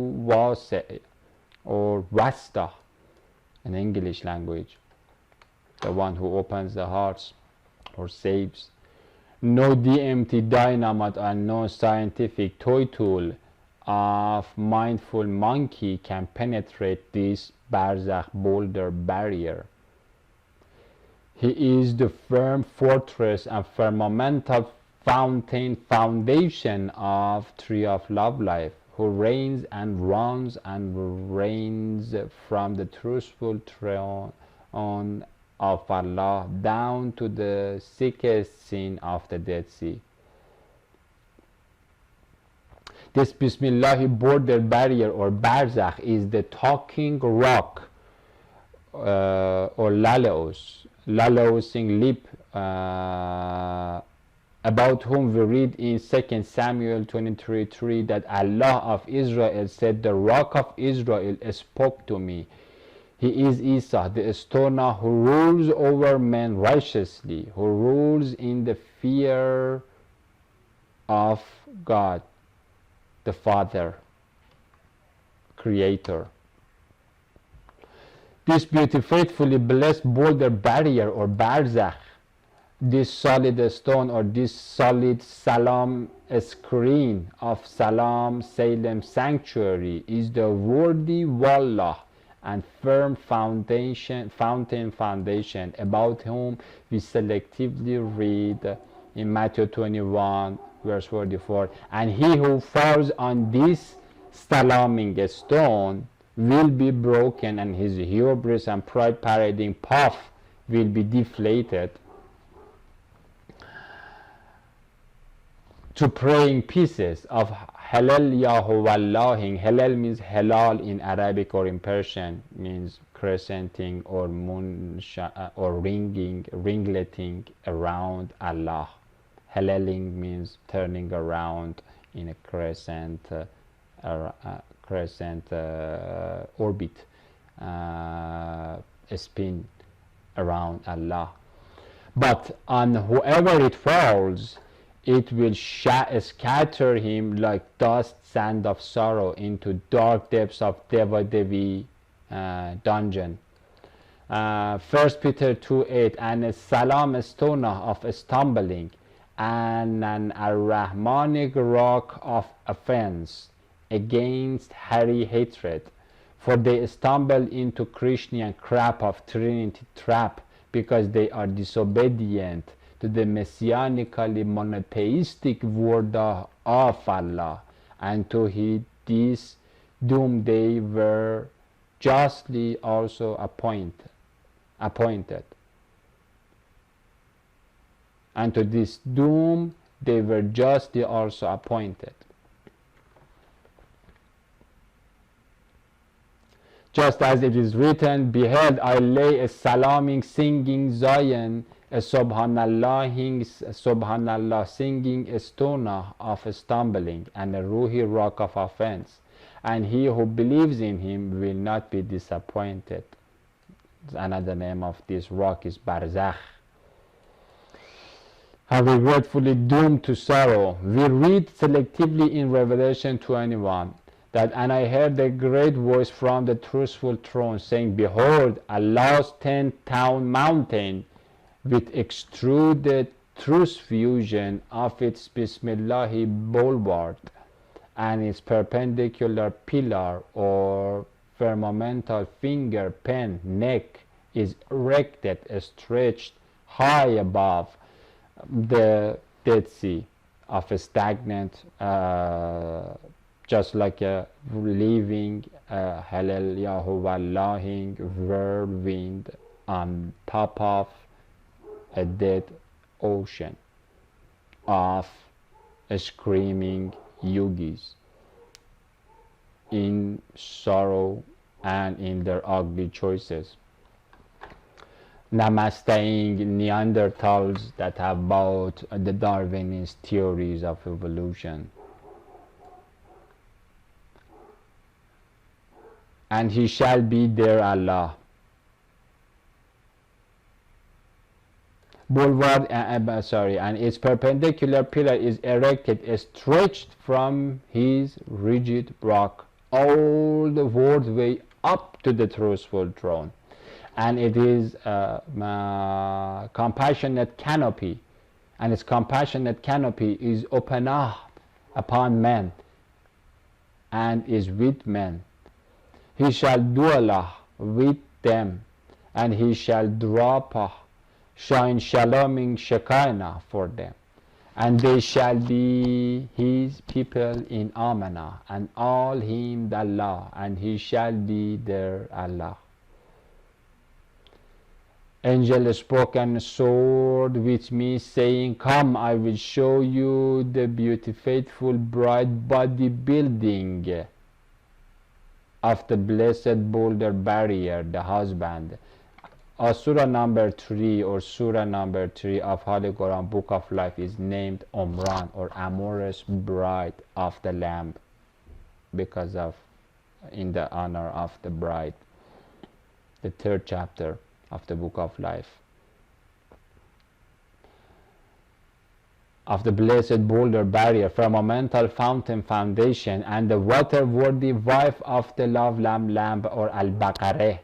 Yahuwase, or Wasta in English language, the one who opens the hearts or saves. No DMT dynamite and no scientific toy tool of mindful monkey can penetrate this Barzakh boulder barrier. He is the firm fortress and firmamental foundation of Tree of Love Life, who reigns and runs and reigns from the truthful throne of Allah down to the sickest sin of the Dead Sea. This Bismillahi border barrier or barzakh is the talking rock or lalaosing lip, about whom we read in 2 Samuel 23:3 that Allah of Israel said, "The rock of Israel spoke to me. He is Isa, the stoner who rules over men righteously, who rules in the fear of God, the Father, Creator." This faithfully blessed boulder barrier or barzakh, this solid stone or this solid salam screen of Salam Salem sanctuary is the worthy wallah and firm foundation about whom we selectively read in Matthew 21 verse 44, and he who falls on this salaming stone will be broken, and his hubris and pride parading puff will be deflated to praying pieces of Halal Yahuwallahin. Halal means halal in Arabic, or in Persian means crescenting or or ringleting around Allah. Halaling means turning around in a crescent orbit, a spin around Allah. But on whoever it falls, it will scatter him like dust, sand of sorrow, into dark depths of Deva Devi dungeon. 1 Peter 2:8, and a salam stoner of stumbling, and an ar-Rahmanic rock of offense against Hari hatred, for they stumble into Krishna crap of Trinity trap, because they are disobedient to the messianically monotheistic word of Allah, and to this doom they were justly also appointed. And to this doom they were justly also appointed. Just as it is written, "Behold, I lay a salaming singing Zion, a subhanallah singing a stoner of stumbling, and a ruhi rock of offense, and he who believes in him will not be disappointed." Another name of this rock is barzakh. Are regretfully doomed to sorrow. We read selectively in Revelation 21 that, "And I heard a great voice from the truthful throne saying, Behold, Allah's 10th mountain, with extruded truth fusion of its Bismillahi bulwark, and its perpendicular pillar or firmamental finger pen neck is erected, stretched high above the Dead Sea of a stagnant, just like a living Halal Yahuwallahin whirlwind on top of a dead ocean of screaming yogis in sorrow and in their ugly choices. Namasteing Neanderthals that have bought the Darwinist theories of evolution. And he shall be their Allah. And its perpendicular pillar is erected, stretched from his rigid rock all the way up to the truthful throne. And it is a compassionate canopy, and its compassionate canopy is open up upon men and is with men. He shall dwell with them, and he shall drop shine shaloming shekinah for them, And they shall be his people in Amanah, and all him Allah, and he shall be their Allah. Angel spoke and sword with me, saying, Come, I will show you the beauty, faithful bride body building of the blessed boulder barrier, the husband. Surah number 3 or Surah number 3 of Holy Quran, Book of Life, is named Umran, or amorous bride of the Lamb, because of, in the honor of the bride. The 3rd chapter of the Book of Life. Of the blessed boulder barrier, firmamental fountain foundation, and the water-worthy wife of the love lamb, or Al-Baqarah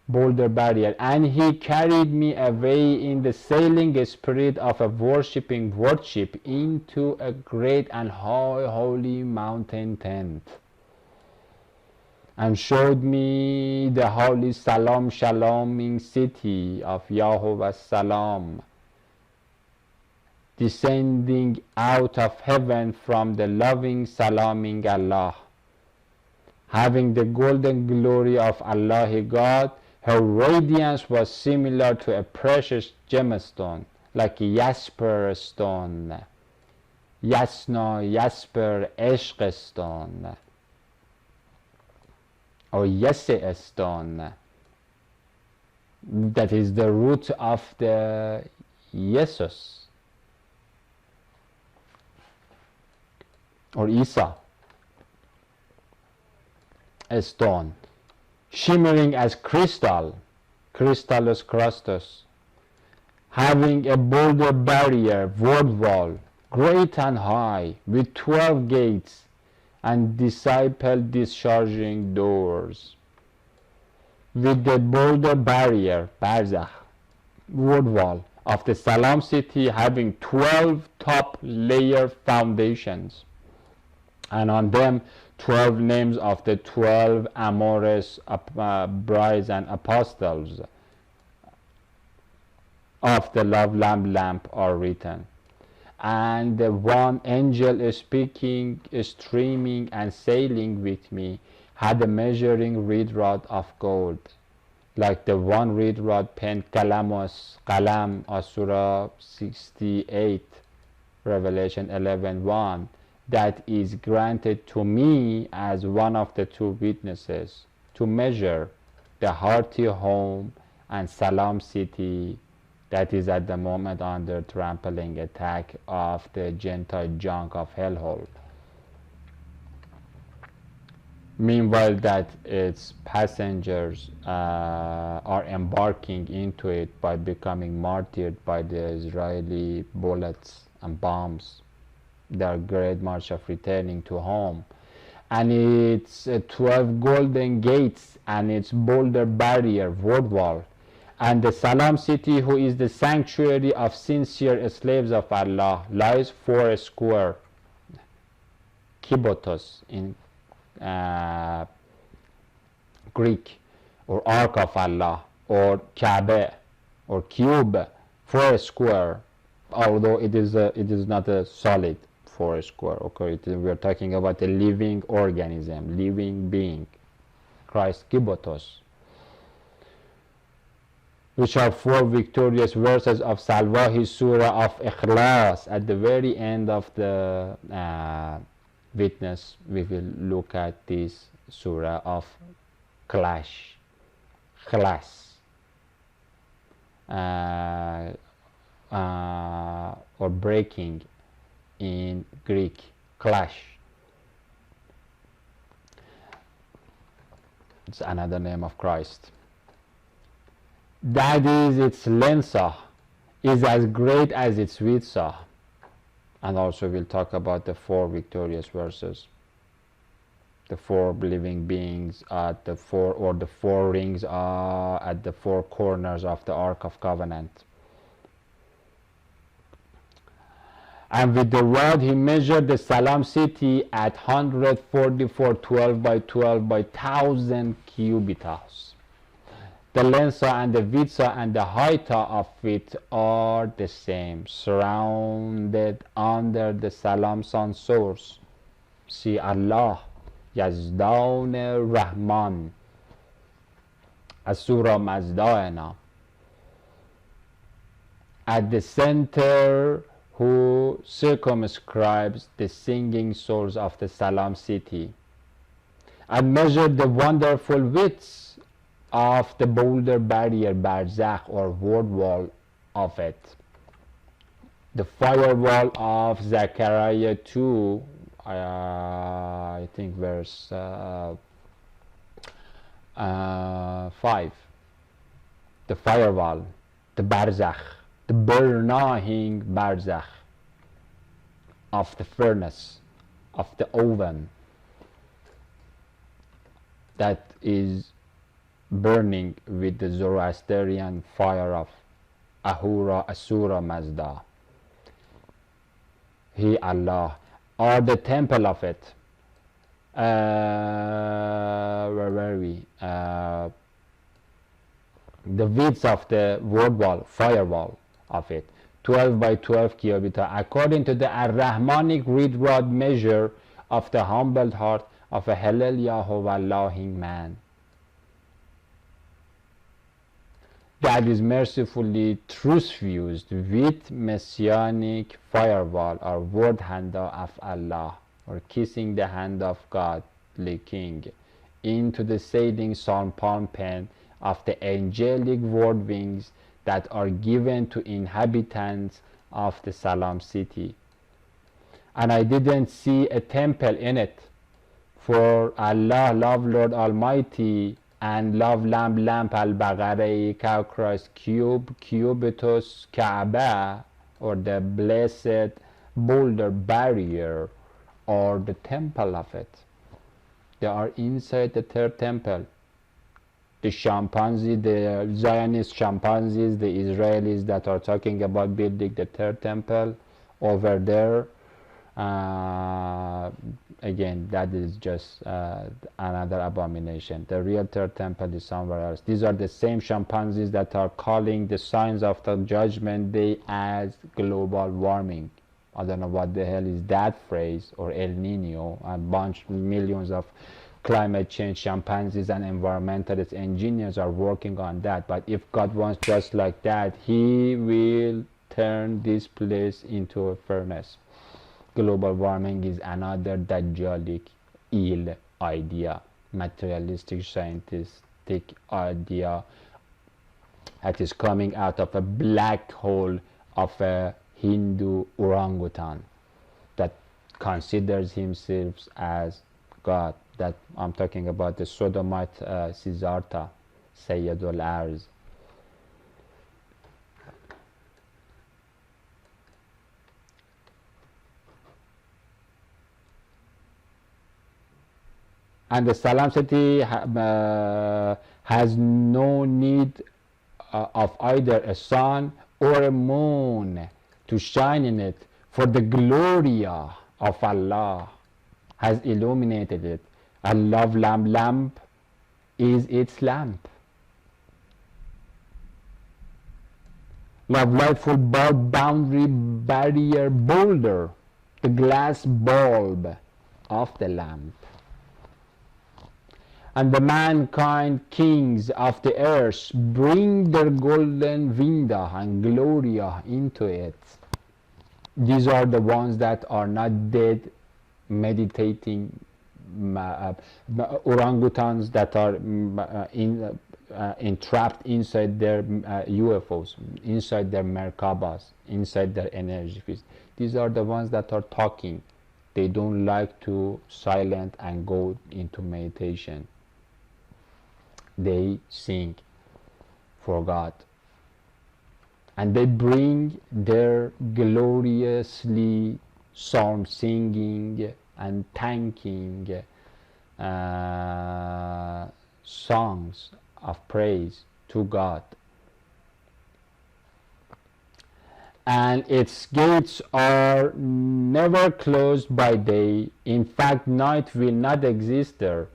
boulder barrier. And he carried me away in the sailing spirit of a worshipping worship into a great and high holy mountain tent, and showed me the holy shaloming city of Yahovah Salam, descending out of heaven from the loving salaming Allah, having the golden glory of Allah God. Her radiance was similar to a precious gemstone, like a jasper stone, jasper eshq stone, or yese stone. That is the root of the Jesus, or Isa, a stone, shimmering as crystal, crystallus crustus, having a boulder barrier, word wall, great and high, with 12 gates and disciple discharging doors. With the boulder barrier, barzakh, word wall of the Salam city, having 12 top layer foundations, and on them 12 names of the 12 amorous brides and apostles of the love lamp are written. And the one angel speaking, streaming, and sailing with me had a measuring reed rod of gold, like the one reed rod pen Qalam of Surah 68, Revelation 11:1, that is granted to me as one of the 2 witnesses, to measure the hearty home and Salam city that is at the moment under trampling attack of the Gentile junk of hellhole. Meanwhile that its passengers are embarking into it by becoming martyred by the Israeli bullets and bombs, their great march of returning to home. And its 12 golden gates and its boulder barrier, word wall, and the Salam city, who is the sanctuary of sincere slaves of Allah, lies 4 square, kibotos in Greek, or Ark of Allah, or Kaaba, or cube, 4 square, although it is not a solid 4 square. Okay, we are talking about a living organism, living being, Christ kibotos, which are 4 victorious verses of Salwahi Surah of Ikhlas. At the very end of the witness, we will look at this Surah of Clash, or breaking in Greek, clash. It's another name of Christ. That is, its length is as great as its width. And also we'll talk about the 4 victorious verses, the 4 living beings at the 4 rings at the 4 corners of the Ark of Covenant. And with the rod he measured the Salam city at 144 12 by 12 by 1000 cubits. The length and the width and the height of it are the same, surrounded under the Salam Sun source. See Allah, Yazdan Rahman, Asura Mazdaena. At the center, who circumscribes the singing source of the Salam city, and measured the wonderful widths of the boulder barrier Barzakh or word wall of it. The firewall of Zechariah 2, I think verse 5. The firewall, the Barzakh, the burning Barzakh of the furnace, of the oven that is burning with the Zoroastrian fire of Ahura, Asura, Mazda. He, Allah, or the temple of it. Where were we? The width of the word wall, firewall of it, 12 by 12 kilometer, according to the Ar-Rahmanic reed rod measure of the humbled heart of a Halal Yahuwah man. That is mercifully truth-fused with messianic firewall or word handle of Allah, or kissing the hand of God, the King, into the sailing psalm palm pen of the angelic word wings that are given to inhabitants of the Salam city. And I didn't see a temple in it, for Allah, love Lord Almighty, and love lamp al-Baqarah, cow Christ, cubitus Kaaba, or the blessed boulder barrier, or the temple of it. They are inside the third temple. The chimpanzee, the Zionist chimpanzees, the Israelis that are talking about building the third temple over there, again, that is just another abomination. The real third temple is somewhere else. These are the same chimpanzees that are calling the signs of the judgment day as global warming. I don't know what the hell is that phrase, or El Nino, and millions of climate change chimpanzees and environmentalist engineers are working on that. But if God wants just like that, He will turn this place into a furnace. Global warming is another Dajjalic ill idea, materialistic scientific idea that is coming out of a black hole of a Hindu orangutan that considers himself as God. That I'm talking about the Sodomite Siddhartha, Sayyidul Arz. And the Salam city has no need of either a sun or a moon to shine in it, for the glory of Allah has illuminated it. Allah's lamp is its lamp. Love lightful boundary barrier boulder, the glass bulb of the lamp. And the mankind kings of the earth bring their golden window and gloria into it. These are the ones that are not dead, meditating orangutans that are entrapped inside their UFOs, inside their Merkabas, inside their energy fields. These are the ones that are talking. They don't like to silent and go into meditation. They sing for God. And they bring their gloriously psalm singing and thanking songs of praise to God. And its gates are never closed by day. In fact, night will not exist there.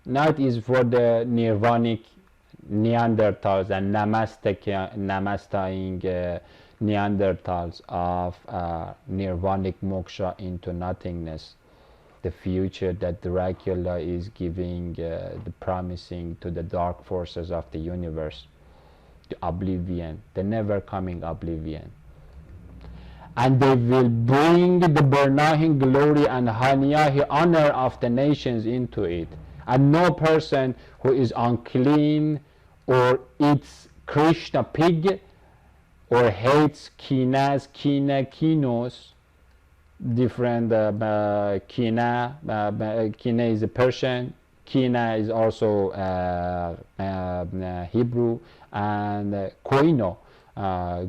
Night is for the nirvanic Neanderthals and namastaing Neanderthals of nirvanic moksha into nothingness, the future that Dracula is giving, the promising to the dark forces of the universe, the oblivion, the never coming oblivion. And they will bring the Bernahi glory and Haniyahi honor of the nations into it. And no person who is unclean or eats Krishna pig or hates kinos, different kina is a Persian, kina is also Hebrew, and koino,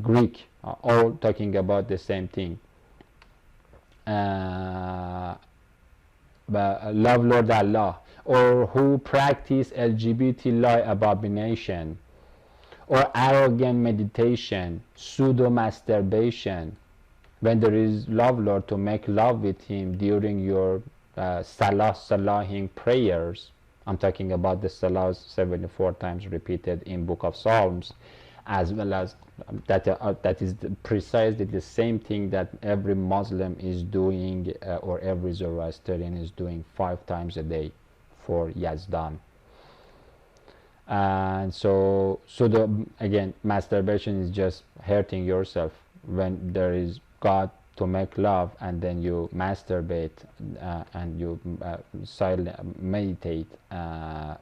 Greek, all talking about the same thing. Love Lord Allah, or who practice LGBT lie abomination, or arrogant meditation, pseudo masturbation, when there is love Lord, to make love with him during your salahing prayers. I'm talking about the salahs 74 times repeated in Book of Psalms, as well as that is precisely the same thing that every Muslim is doing, or every Zoroastrian is doing 5 times a day for Yazdan. And so again, masturbation is just hurting yourself when there is God to make love, and then you masturbate and you meditate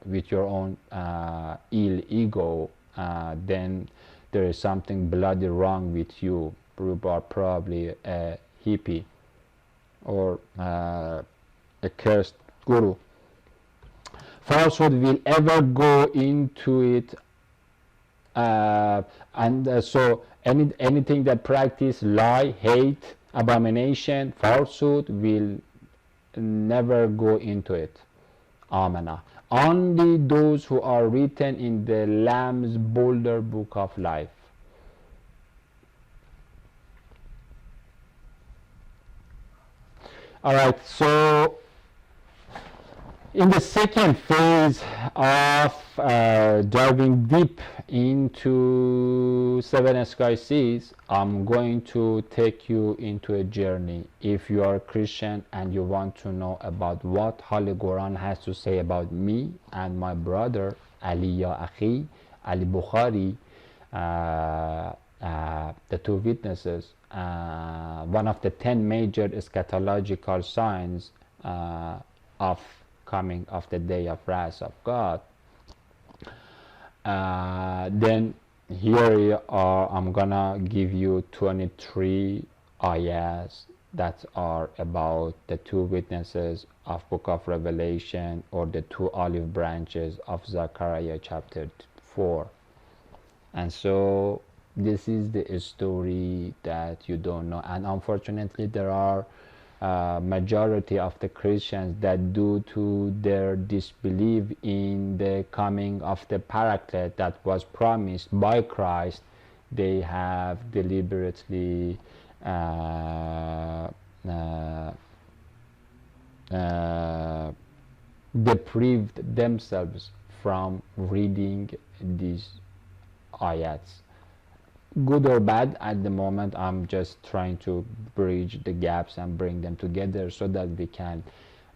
with your own ill ego, then there is something bloody wrong with you. You are probably a hippie or a cursed guru. Falsehood will ever go into it, so anything that practice lie, hate, abomination, falsehood will never go into it. Amana. Only those who are written in the Lamb's bolder book of life. Alright, so in the second phase of diving deep into Seven Sky Seas, I'm going to take you into a journey. If you are a Christian and you want to know about what Holy Quran has to say about me and my brother Ali Ya Akhi, Ali Bukhari, the two witnesses, one of the 10 major eschatological signs of coming of the day of wrath of God, then here I'm gonna give you 23 ayahs that are about the two witnesses of Book of Revelation, or the two olive branches of Zechariah chapter 4. And so this is the story that you don't know, and unfortunately there are majority of the Christians that, due to their disbelief in the coming of the Paraclete that was promised by Christ, they have deliberately deprived themselves from reading these ayats. Good or bad, at the moment I'm just trying to bridge the gaps and bring them together so that we can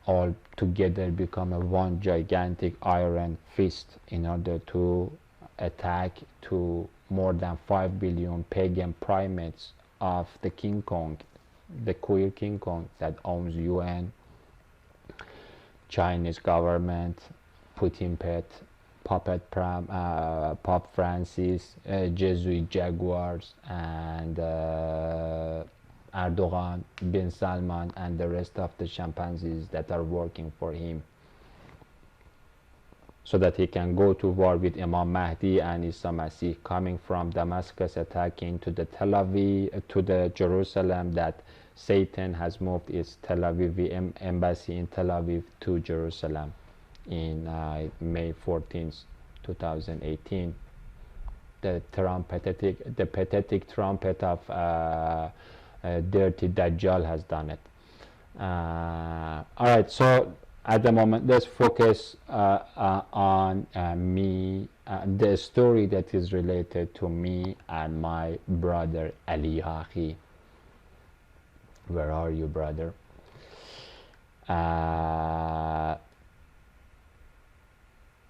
all together become a one gigantic iron fist in order to attack to more than 5 billion pagan primates of the King Kong, the queer King Kong that owns UN, Chinese government, Putin pet, puppet Pope Francis, Jesuit jaguars, and Erdogan, Bin Salman, and the rest of the chimpanzees that are working for him, so that he can go to war with Imam Mahdi and Isa Masih, coming from Damascus, attacking to the Tel Aviv, to the Jerusalem, that Satan has moved its Tel Aviv embassy in Tel Aviv to Jerusalem in May 14th, 2018. The pathetic trumpet of dirty Dajjal has done it. Alright, so at the moment let's focus on me the story that is related to me and my brother Ali Haqi. Where are you, brother?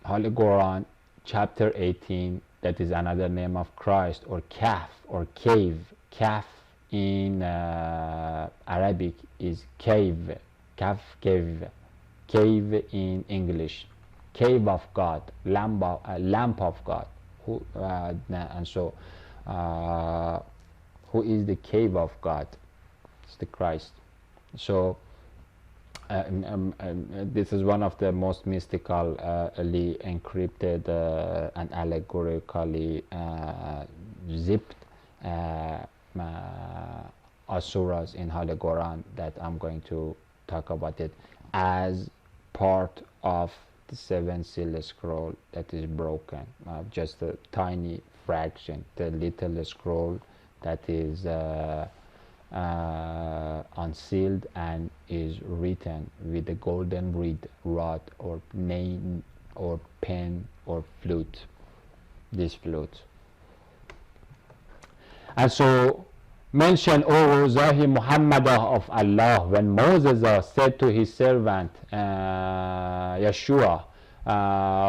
Holy Quran, chapter 18, that is another name of Christ, or Kaf, or cave. Kaf in Arabic is cave. Kaf, cave. Cave in English. Cave of God, lamp of God. And so, who is the cave of God? It's the Christ. So, this is one of the most mystically encrypted and allegorically zipped asuras in Holy Quran that I'm going to talk about it as part of the 7 seal scroll that is broken. Just a tiny fraction, the little scroll that is unsealed and is written with a golden reed, rod, or name, or pen, or flute. This flute. And so, mention, O Zahi Muhammad of Allah, when Moses said to his servant Yeshua,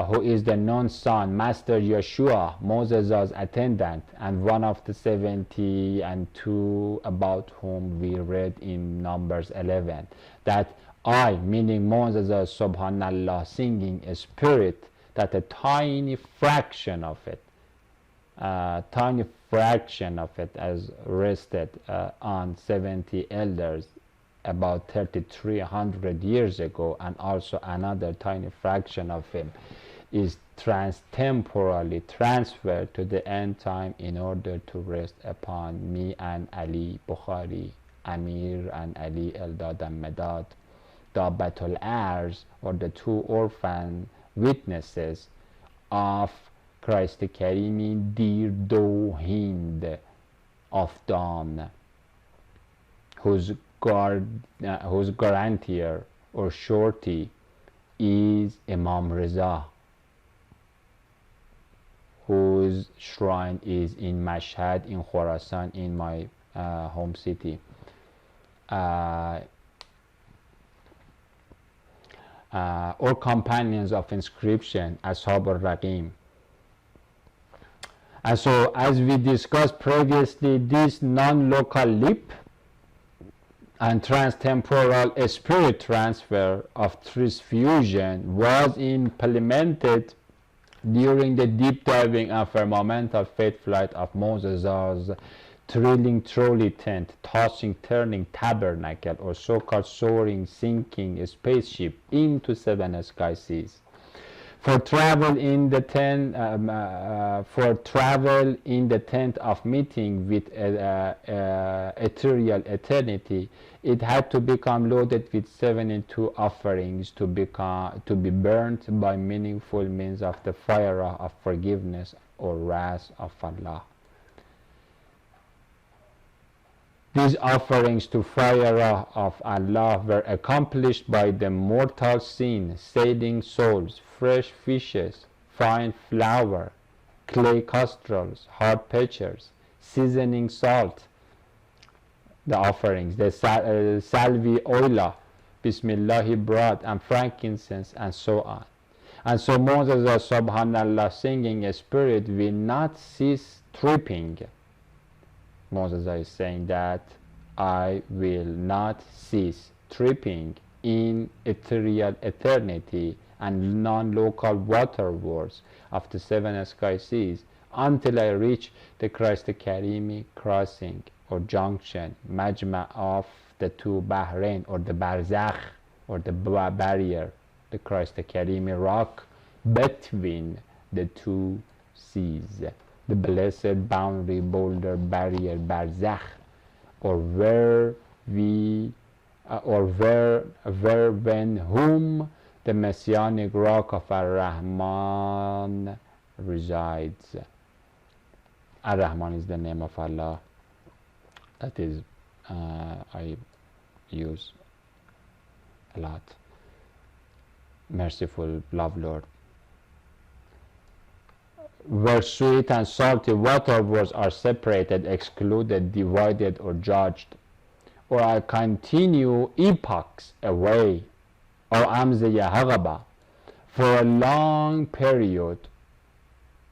who is the known son, Master Yeshua, Moses' attendant, and one of the 72 about whom we read in Numbers 11, that I, meaning Moses, subhanallah, singing a spirit, that a tiny fraction of it, as rested on 70 elders about 3,300 years ago, and also another tiny fraction of him is temporally transferred to the end time in order to rest upon me and Ali Bukhari, Amir and Ali Eldad and Medad, the Batul Ars, or the 2 orphan witnesses of Christ Karimi, Dir Do Hind of Dawn, whose guarantor or shorty is Imam Reza, whose shrine is in Mashhad in Khorasan, in my home city. Or companions of inscription, Ashab al-Raqim. And so, as we discussed previously, this non-local leap and transtemporal spirit transfer of fusion was implemented during the deep diving and firmamental faith flight of Moses' thrilling trolley tent, tossing, turning tabernacle, or so-called soaring, sinking spaceship into 7 sky seas. For travel in the tent of meeting with ethereal eternity, it had to become loaded with 72 offerings to be burnt by meaningful means of the fire of forgiveness or wrath of Allah. These offerings to fire of Allah were accomplished by the mortal sin, sailing souls, fresh fishes, fine flour, clay castrals, hard pitchers, seasoning salt, the offerings, the salvi oila, bismillahi bread, and frankincense, and so on. And so Moses, subhanallah, singing a spirit will not cease tripping. Moses is saying that I will not cease tripping in ethereal eternity and non-local water worlds of the 7 sky seas until I reach the Christ Karimi crossing or junction, majma of the 2 Bahrain, or the Barzakh, or the barrier, the Christ Karimi rock between the 2 seas, the blessed boundary boulder barrier Barzakh, or where when whom the messianic rock of Ar-Rahman resides. Ar-Rahman is the name of Allah. That is, I use a lot. Merciful, love Lord. where sweet and salty water are separated, excluded, divided, or judged. Or I continue epochs away, or Amze Yahagaba, for a long period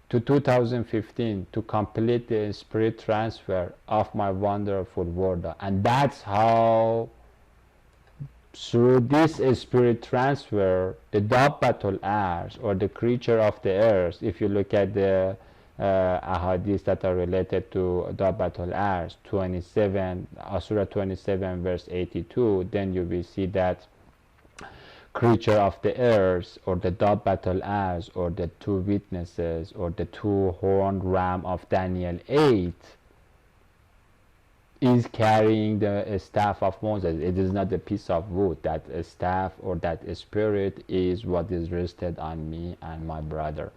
to 2015 to complete the spirit transfer of my wonderful word. And that's how, through this spirit transfer, the Dabbatul Ars, or the creature of the earth, if you look at the ahadith that are related to Dabbatul Ars, 27, Surah 27 verse 82, then you will see that creature of the earth, or the Dabbatul Ars, or the two witnesses, or the two-horned ram of Daniel 8, is carrying the staff of Moses. It is not a piece of wood. That staff, or that spirit, is what is rested on me and my brother.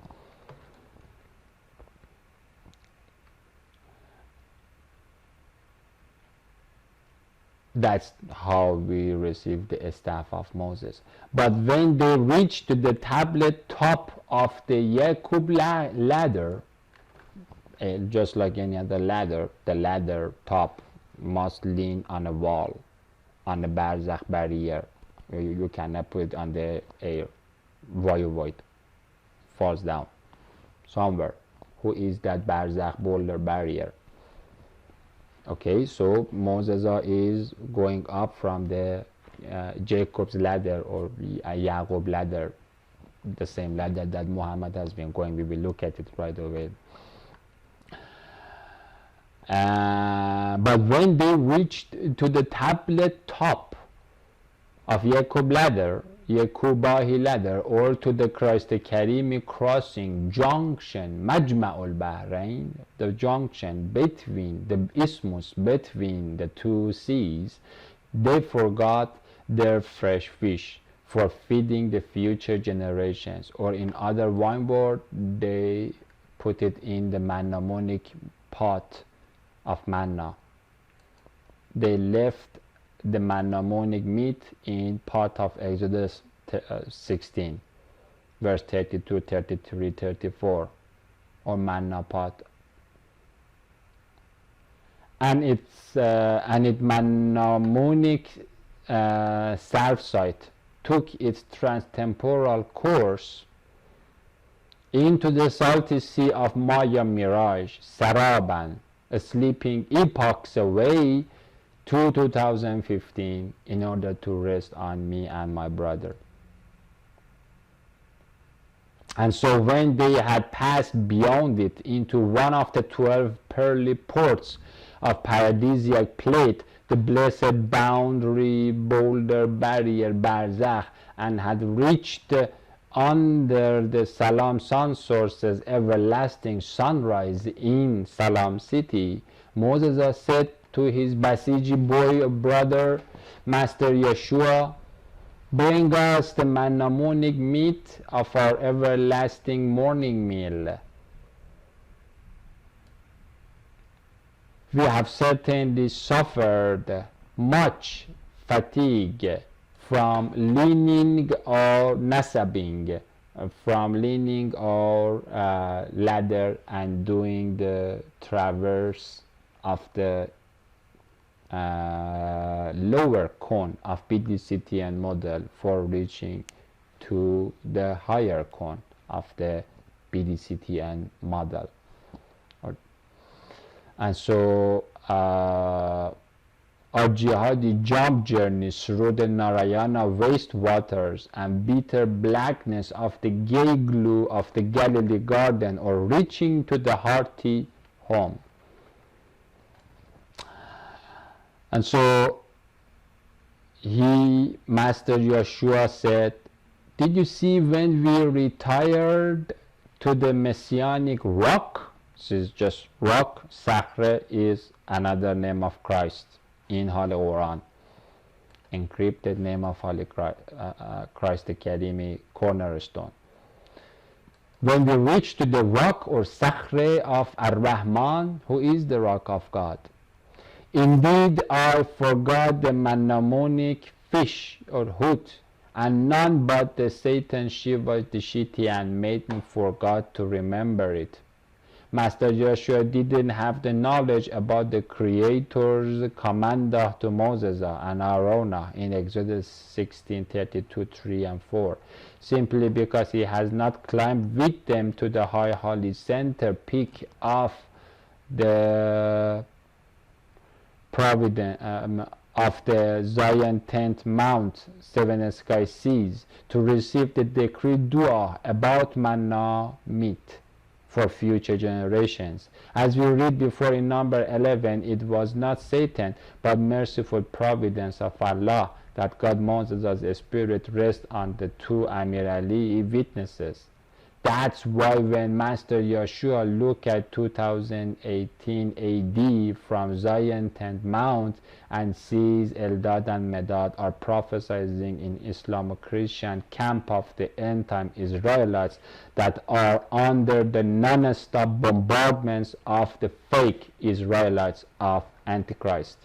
That's how we receive the staff of Moses. But when they reach to the tablet top of the Yaqub ladder, just like any other ladder, the ladder top must lean on a wall, on a barzakh barrier. You cannot put it on the air. Void falls down somewhere. Who is that barzakh boulder barrier? Okay, so Moses is going up from the Jacob's ladder, or Yaqub ladder, the same ladder that Muhammad has been going. We will look at it right away. But when they reached to the tablet top of Yaqub ladder, Yaqubahi ladder, or to the Christ Karimi crossing, junction, Majma'ul Bahrain, the junction between the isthmus, between the two seas, they forgot their fresh fish for feeding the future generations, or in other wine word, they put it in the manna pot of manna. They left the manna meat in part of Exodus 16 verse 32, 33, 34, or manna pot, and its manna south side took its transtemporal course into the salty sea of Maya Mirage, Saraban, sleeping epochs away to 2015 in order to rest on me and my brother. And so when they had passed beyond it into one of the 12 pearly ports of paradisiac plate, the blessed boundary boulder barrier Barzakh, and had reached under the Salam sun source's everlasting sunrise in Salam city, Moses said to his Basiji boy brother, Master Yeshua, bring us the manna meat of our everlasting morning meal. We have certainly suffered much fatigue from leaning or nasabing, from leaning our ladder and doing the traverse of the lower cone of BDCT and model for reaching to the higher cone of the BDCT and model. And so our jihadi jump journey through the Narayana waste waters and bitter blackness of the gay glue of the Galilee garden, or reaching to the hearty home. And so Master Yeshua said, did you see when we retired to the Messianic rock? This is just rock. Sakhra is another name of Christ in Holy Quran. Encrypted name of Holy Christ Academy cornerstone. When we reach to the rock or Sakhra of Ar-Rahman, who is the rock of God, indeed I forgot the manamonic fish or hoot, and none but the Satan Shiva the Shiti and maiden forgot to remember it. Master Joshua didn't have the knowledge about the Creator's command to Moses and Aaron in Exodus 16:32, 3 and 4, simply because he has not climbed with them to the high holy center peak of the of the Zion tent mount, seven sky seas, to receive the decreed dua about manna meat for future generations. As we read before in number 11, it was not Satan but merciful providence of Allah that God Moses' spirit rest on the two Amir Ali witnesses. That's why when Master Yeshua looked at 2018 AD from Zion Tent Mount and sees Eldad and Medad are prophesying in Islamo-Christian camp of the end-time Israelites that are under the non-stop bombardments of the fake Israelites of Antichrist,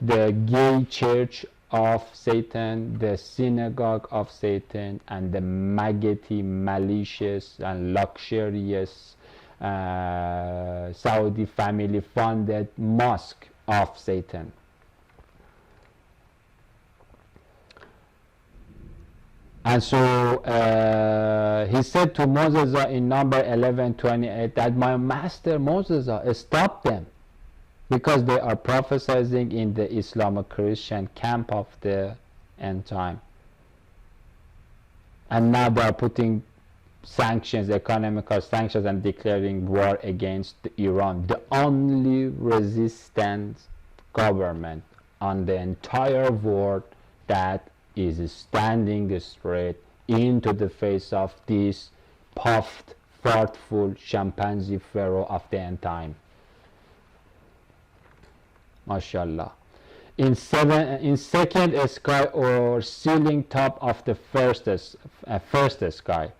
the gay church of Satan, the synagogue of Satan, and the maggoty, malicious, and luxurious Saudi family-funded mosque of Satan. And so he said to Moses in number 11:28 that my master Moses stopped them, because they are prophesying in the Islamo-Christian camp of the end time. And now they are putting sanctions, economical sanctions, and declaring war against Iran, the only resistant government on the entire world that is standing straight into the face of this puffed, fartful chimpanzee pharaoh of the end time. MashaAllah. In second sky or ceiling top of the first sky.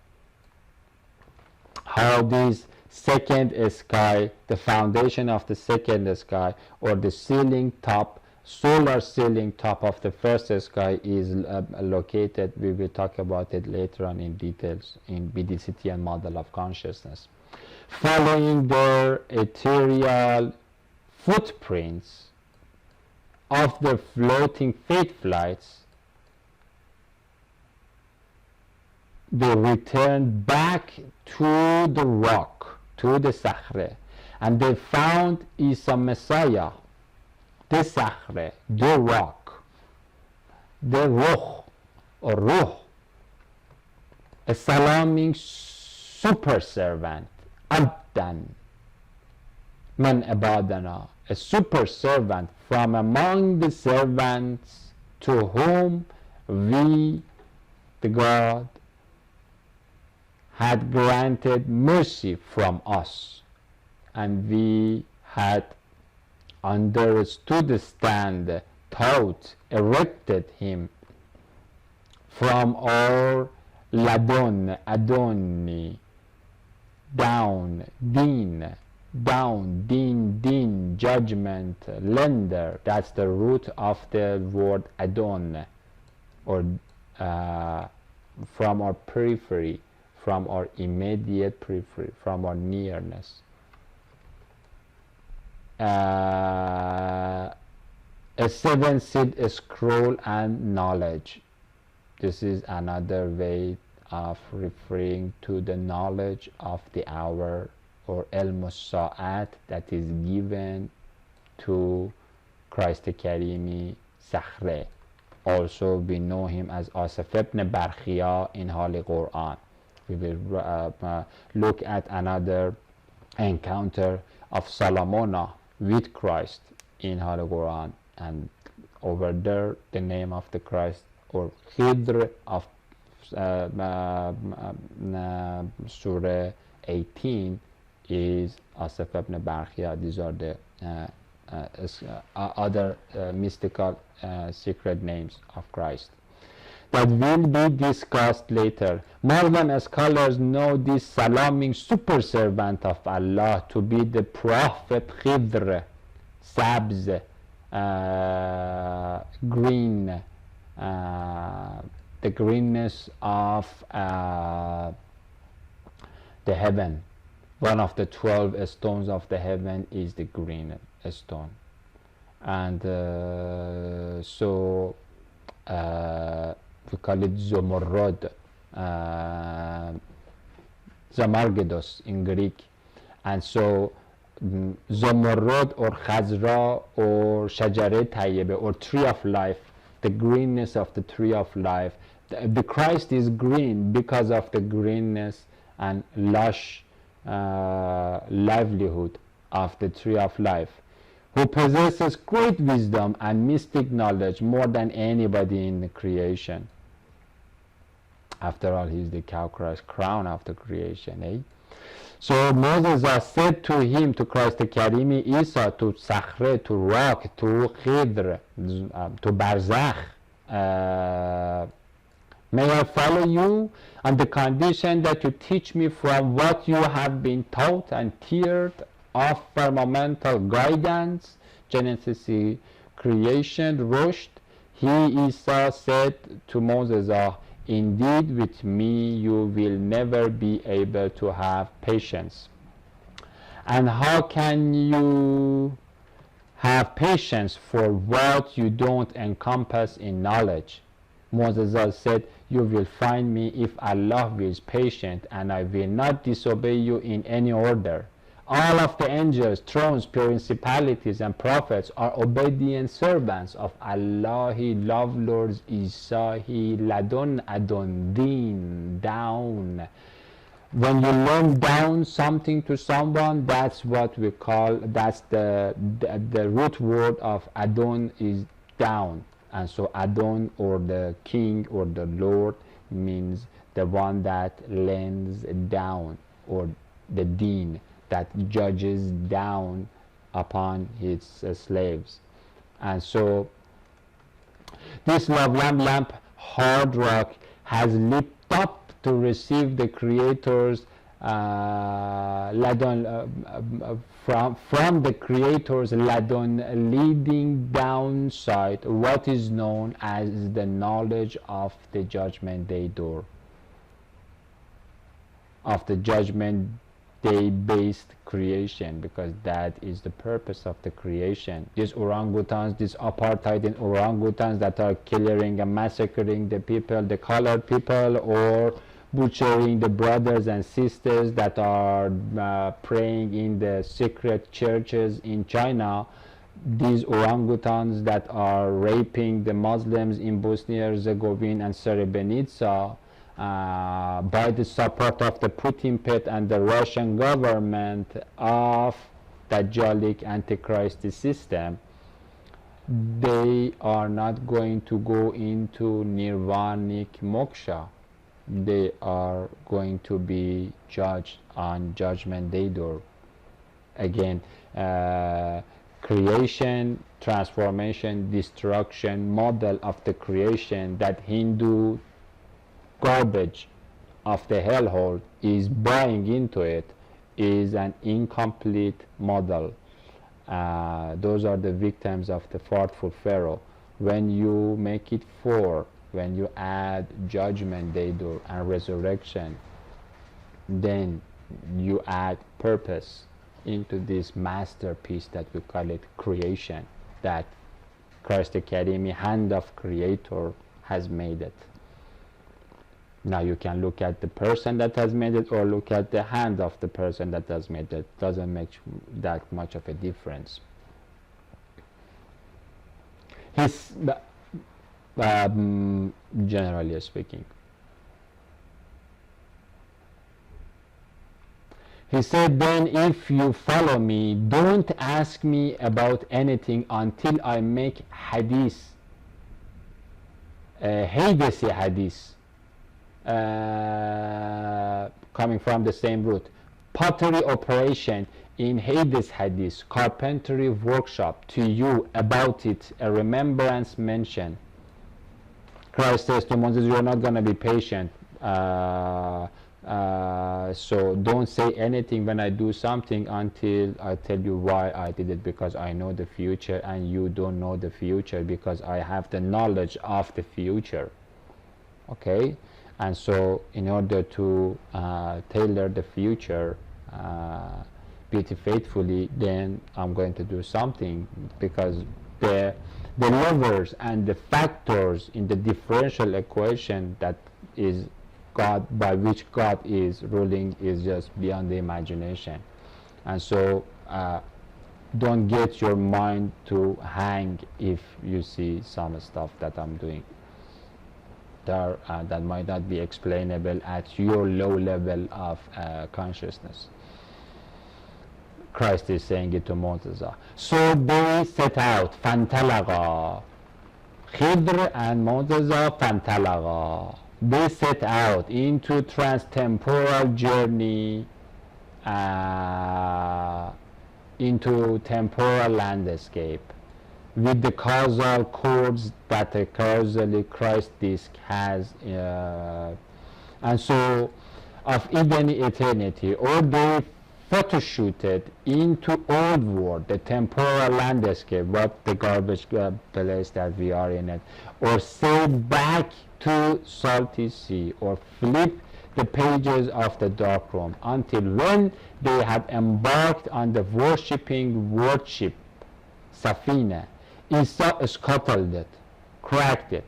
How this second sky, the foundation of the second sky, or the ceiling top, solar ceiling top of the first sky is located. We will talk about it later on in details in BDCT and model of consciousness. Following their ethereal footprints of the floating faith flights, they returned back to the rock, to the Sakhre, and they found Isa Messiah, the Sakhre, the rock, the Ruh, or Ruh, a salaming super servant, Abdan, Man Abadana, a super servant from among the servants to whom we, the God, had granted mercy from us, and we had understood, stand, taught, erected him from our ladon, adoni, down, din, judgment, lender. That's the root of the word adon, or from our periphery, from our immediate periphery, from our nearness. A seven-seed scroll and knowledge. This is another way of referring to the knowledge of the hour, or El-Musa'at, that is given to Christ Karimi Sakhre. Also we know him as Asaf ibn Barkhia in Holy Quran. We will look at another encounter of Solomon with Christ in Holy Quran, and over there the name of the Christ, or Khidr of Surah 18, is Asaf ibn Barkhia. These are the other mystical secret names of Christ that will be discussed later. Muslim scholars know this salaming super servant of Allah to be the Prophet Khidr, Sabz, green, the greenness of the heaven, one of the 12 stones of the heaven is the green stone. And so we call it Zomorrod, Zamargedos in Greek. And so Zomorrod or Khazra or Shajare Tayyebe or tree of life, the greenness of the tree of life. The Christ is green because of the greenness and lush livelihood of the tree of life, who possesses great wisdom and mystic knowledge more than anybody in the creation. After all, he is the Christ crown of the creation, eh? So Moses said to him, to Christ Karimi, Isa, to Sakhre, to rock, to Khidr, to Barzakh, may I follow you on the condition that you teach me from what you have been taught and tiered of firmamental guidance, Genesis, creation, Rushd. He, Isa, said to Moses, indeed, with me you will never be able to have patience. And how can you have patience for what you don't encompass in knowledge? Moses said, you will find me if Allah is patient, and I will not disobey you in any order. All of the angels, thrones, principalities, and prophets are obedient servants of Allah, love Lords, Isahi, Ladon, Adon, Din, down. When you learn down something to someone, that's what we call, that's the root word of Adon is down. And so Adon, or the king or the Lord, means the one that lends down, or the Din, that judges down upon his slaves. And so this love lamp hard rock has leaped up to receive the Creator's ladon, from the Creator's ladon, leading downside what is known as the knowledge of the Judgment Day door, of the Judgment Day based creation, because that is the purpose of the creation. These orangutans, these apartheid in orangutans that are killing and massacring the people, the colored people, or butchering the brothers and sisters that are praying in the secret churches in China, these orangutans that are raping the Muslims in Bosnia Herzegovina and Srebrenica, by the support of the Putin pet and the Russian government of the Dajjalic Antichrist system, they are not going to go into Nirvanic moksha. They are going to be judged on Judgment Day door. Again, creation, transformation, destruction model of the creation that Hindu garbage of the hellhole is buying into it is an incomplete model. Those are the victims of the thoughtful Pharaoh. When you make it four, when you add Judgment Day door and resurrection, then you add purpose into this masterpiece that we call it creation, that Christ Academy, hand of Creator, has made it. Now you can look at the person that has made it, or look at the hand of the person that has made it. Doesn't make that much of a difference. Generally speaking, he said, then if you follow me, don't ask me about anything until I make hadith, Haydesi hadith, coming from the same root, pottery operation in Hades hadith, carpentry workshop to you about it, a remembrance mention. Christ says to Moses, you're not going to be patient, so don't say anything when I do something until I tell you why I did it, because I know the future and you don't know the future, because I have the knowledge of the future. Okay? And so in order to tailor the future, beauty faithfully, then I'm going to do something, because the levers and the factors in the differential equation that is God, by which God is ruling, is just beyond the imagination. And so don't get your mind to hang if you see some stuff that I'm doing there that might not be explainable at your low level of consciousness. Christ is saying it to Moses. So they set out, فانطلقا. Khidr and Moses فانطلقا. They set out into trans-temporal journey, into temporal landscape, with the causal chords that a causally Christ disk has, and so of eternity, or they photoshooted into old world, the temporal landscape, what the garbage place that we are in it, or sailed back to salty sea, or flip the pages of the dark room, until when they had embarked on the worshipping worship Safina, Isa scuttled it, cracked it.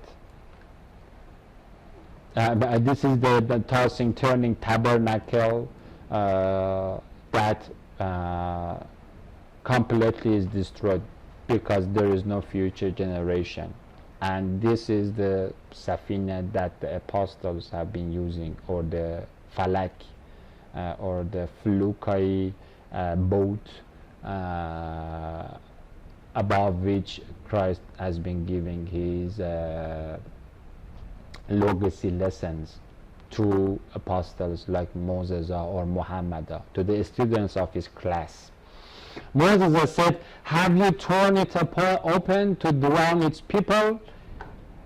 This is the tossing, turning tabernacle that completely is destroyed, because there is no future generation. And this is the Safina that the apostles have been using, or the Falak, or the Flukai boat, above which Christ has been giving his legacy lessons to apostles like Moses or Muhammad, to the students of his class. Moses said, have you torn it open to drown its people?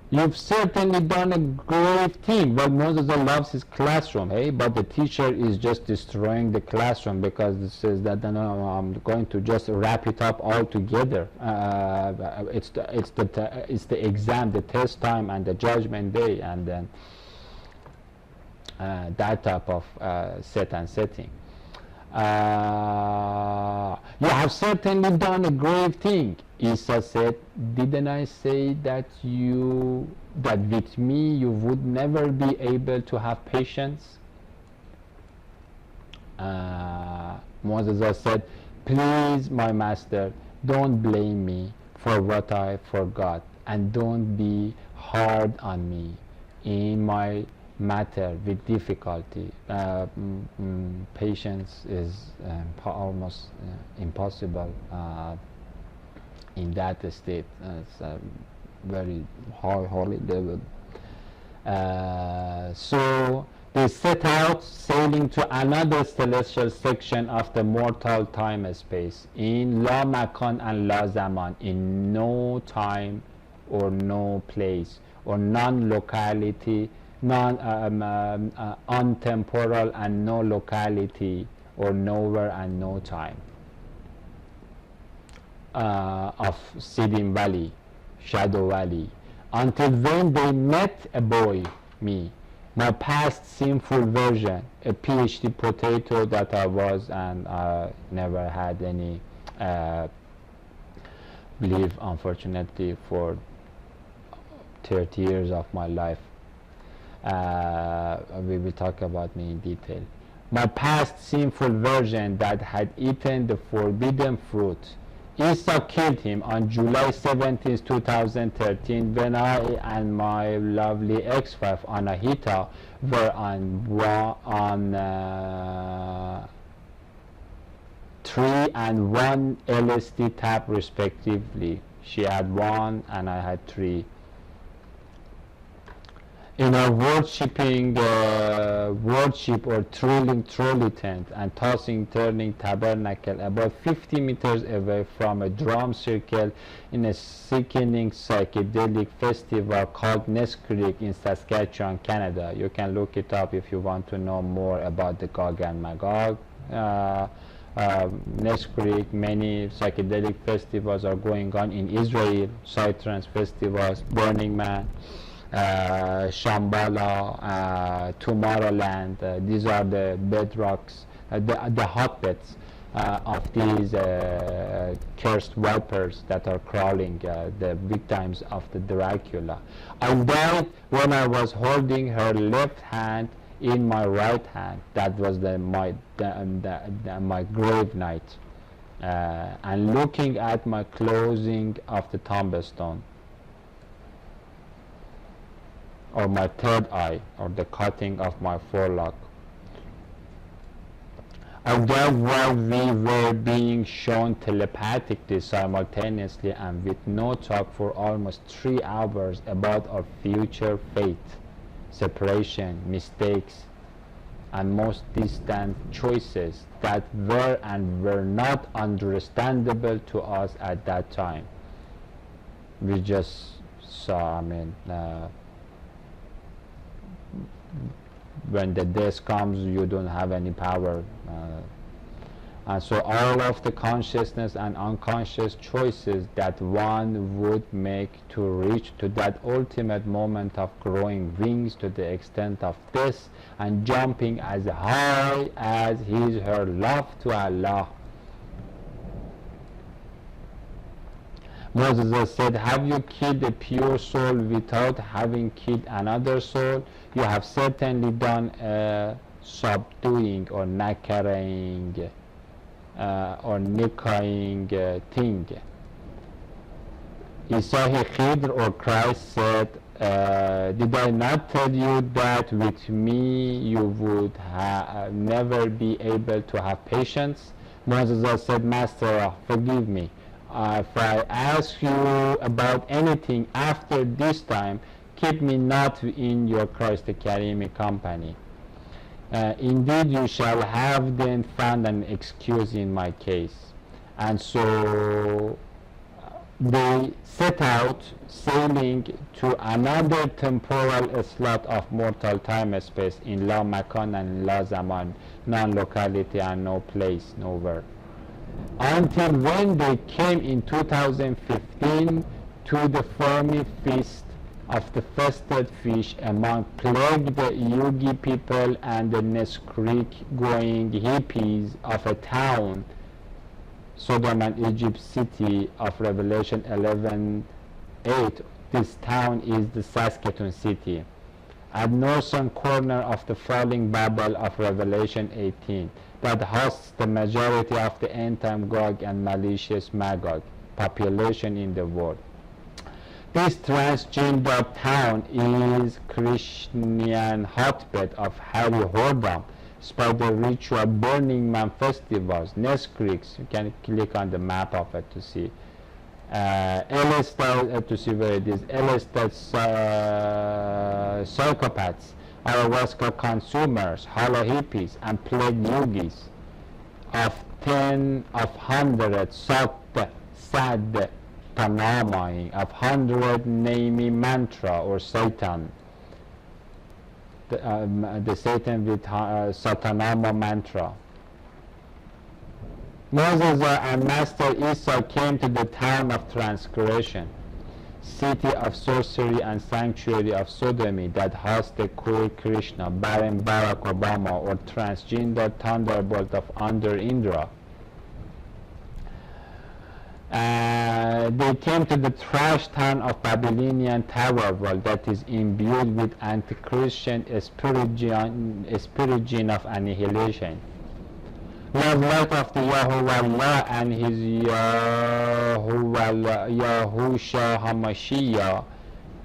You've certainly done a great thing. Well, Moses loves his classroom, but the teacher is just destroying the classroom, because it says that no, I'm going to just wrap it up all together. It's the exam, the test time, and the judgment day, and then that type of setting. You have certainly done a great thing. Isa said, didn't I say that with me you would never be able to have patience? Moses said, please, my master, don't blame me for what I forgot, and don't be hard on me in my matter with difficulty. Patience is almost impossible in that state. It's a very holy level. So they set out, sailing to another celestial section of the mortal time space, in la makan and la zaman, in no time or no place, or non-locality, untemporal, and no locality, or nowhere and no time, of Sidim Valley, Shadow Valley, until when they met a boy, me, my past sinful version, a PhD potato that I was, and I never had any belief, unfortunately, for 30 years of my life. We will talk about me in detail. My past sinful version that had eaten the forbidden fruit. Esau killed him on July 17, 2013, when I and my lovely ex-wife Anahita were on 3 and 1 LSD tab respectively. She had 1 and I had 3. In our worship or trolley tent and tossing turning tabernacle, about 50 meters away from a drum circle in a sickening psychedelic festival called Ness Creek in Saskatchewan, Canada. You can look it up if you want to know more about the Gog and Magog. Ness Creek, many psychedelic festivals are going on in Israel, Psytrance festivals, Burning Man, Shambhala, Tomorrowland. These are the bedrocks the hotbeds of these cursed vipers that are crawling, the victims of the Dracula. I died when I was holding her left hand in my right hand. That was my grave night. And looking at my closing of the tombstone, or my third eye, or the cutting of my forelock. I died while we were being shown telepathically, simultaneously, and with no talk for almost 3 hours about our future fate, separation, mistakes, and most distant choices that were and were not understandable to us at that time. We just saw, when the death comes, you don't have any power. And so all of the consciousness and unconscious choices that one would make to reach to that ultimate moment of growing wings to the extent of this and jumping as high as his her love to Allah. Moses said, have you killed a pure soul without having killed another soul? You have certainly done a subduing or nakkering or nikahing thing. Isahi Khidr or Christ said, did I not tell you that with me you would never be able to have patience? Moses said, Master, forgive me. If I ask you about anything after this time, keep me not in your Christ the Karim company. Indeed, you shall have then found an excuse in my case. And so they set out, sailing to another temporal slot of mortal time space in La Makan and La Zaman, non-locality and no place, nowhere. Until when they came in 2015 to the Fermi feast of the fested fish among plagued Yugi people and the Nesquik going hippies of a town, Sodom and Egypt city of Revelation 11:8. This town is the Saskatoon city, at northern corner of the falling Babel of Revelation 18, that hosts the majority of the end-time Gog and malicious Magog population in the world. This transgender town is Christian hotbed of Harry whoredom, spider ritual, Burning Man festivals, Nesquik. You can click on the map of it to see. LSD, to see where it is. LSD psychopaths, ayahuasca consumers, hollow hippies, and plague yogis of 100 sad tanamai, of 100 naming mantra or Satan, the Satan with Satanama mantra. Moses and Master Isa came to the town of transgression, city of sorcery and sanctuary of sodomy that hosts the queer Krishna, barren Barack Obama, or transgender thunderbolt of Under Indra. They came to the trash town of Babylonian Tower World that is imbued with anti-Christian spirit gene of annihilation. Love light of the Yahuwah and his Yahusha HaMashiach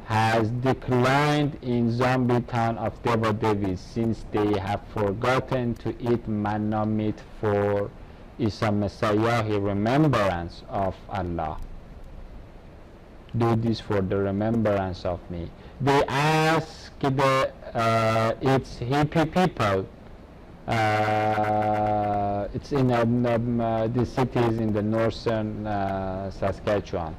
has declined in zombie town of Deva Devis, since they have forgotten to eat manna meat for Isa Messiah, remembrance of Allah. Do this for the remembrance of me. They ask its hippie people. It's in the cities in the northern Saskatchewan,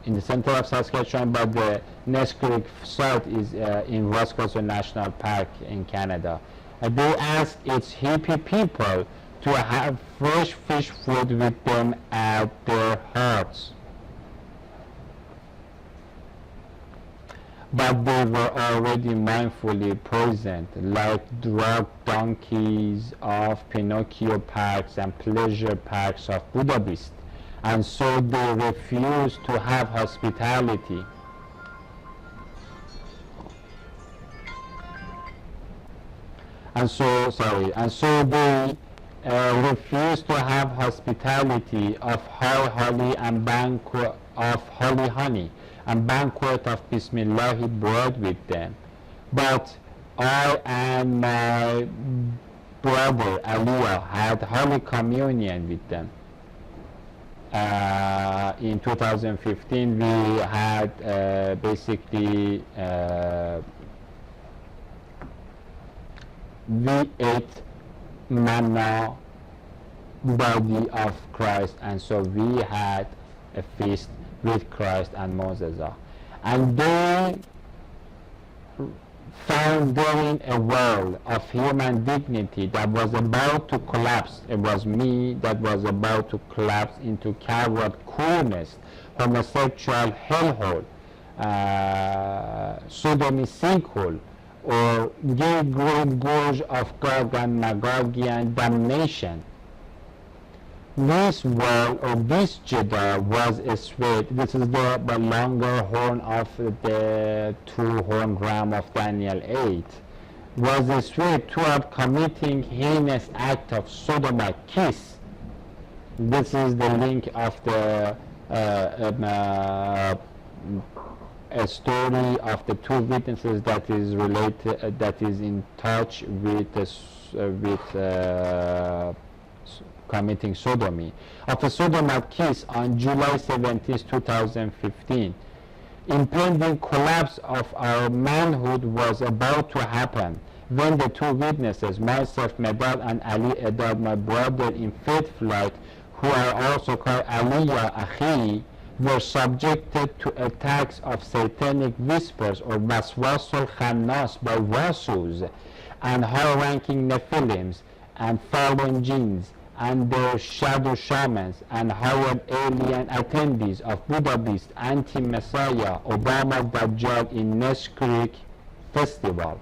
in the center of Saskatchewan, but the Nesquik site is in Wisconsin National Park in Canada. They ask its hippie people to have fresh fish food with them at their hearts. but they were already mindfully present, like drug donkeys of Pinocchio parks and pleasure parks of Budapest, and so they refused to have hospitality. And so they refused to have hospitality of Holy and banquet of Holy Honey, and banquet of Bismillah brought with them. But I and my brother Aliyah had Holy Communion with them. In 2015 we had basically we ate manna, body of Christ, and so we had a feast with Christ and Moses. And they found during a world of human dignity that was about to collapse. It was me that was about to collapse into coward coolness, homosexual hellhole, sodomy sinkhole, or gay great gorge of Gog and Magogian damnation. This world, or this Jeddah, was a sword. This is the longer horn of the two-horn ram of Daniel 8. Was a sword toward committing heinous act of sodomite kiss. This is the link of the a story of the two witnesses that is related, that is in touch with committing sodomy, of a sodomite kiss on July 17, 2015. Impending collapse of our manhood was about to happen when the two witnesses, myself, Medad, and Ali Edad, my brother in faith flight, who are also called Aliyah Akhi, were subjected to attacks of satanic whispers or waswasul khannas by wasus and high-ranking Nephilims and fallen jinns and their shadow shamans and hired alien attendees of Budapest anti-Messiah Obama Dajjal in Nest Creek Festival.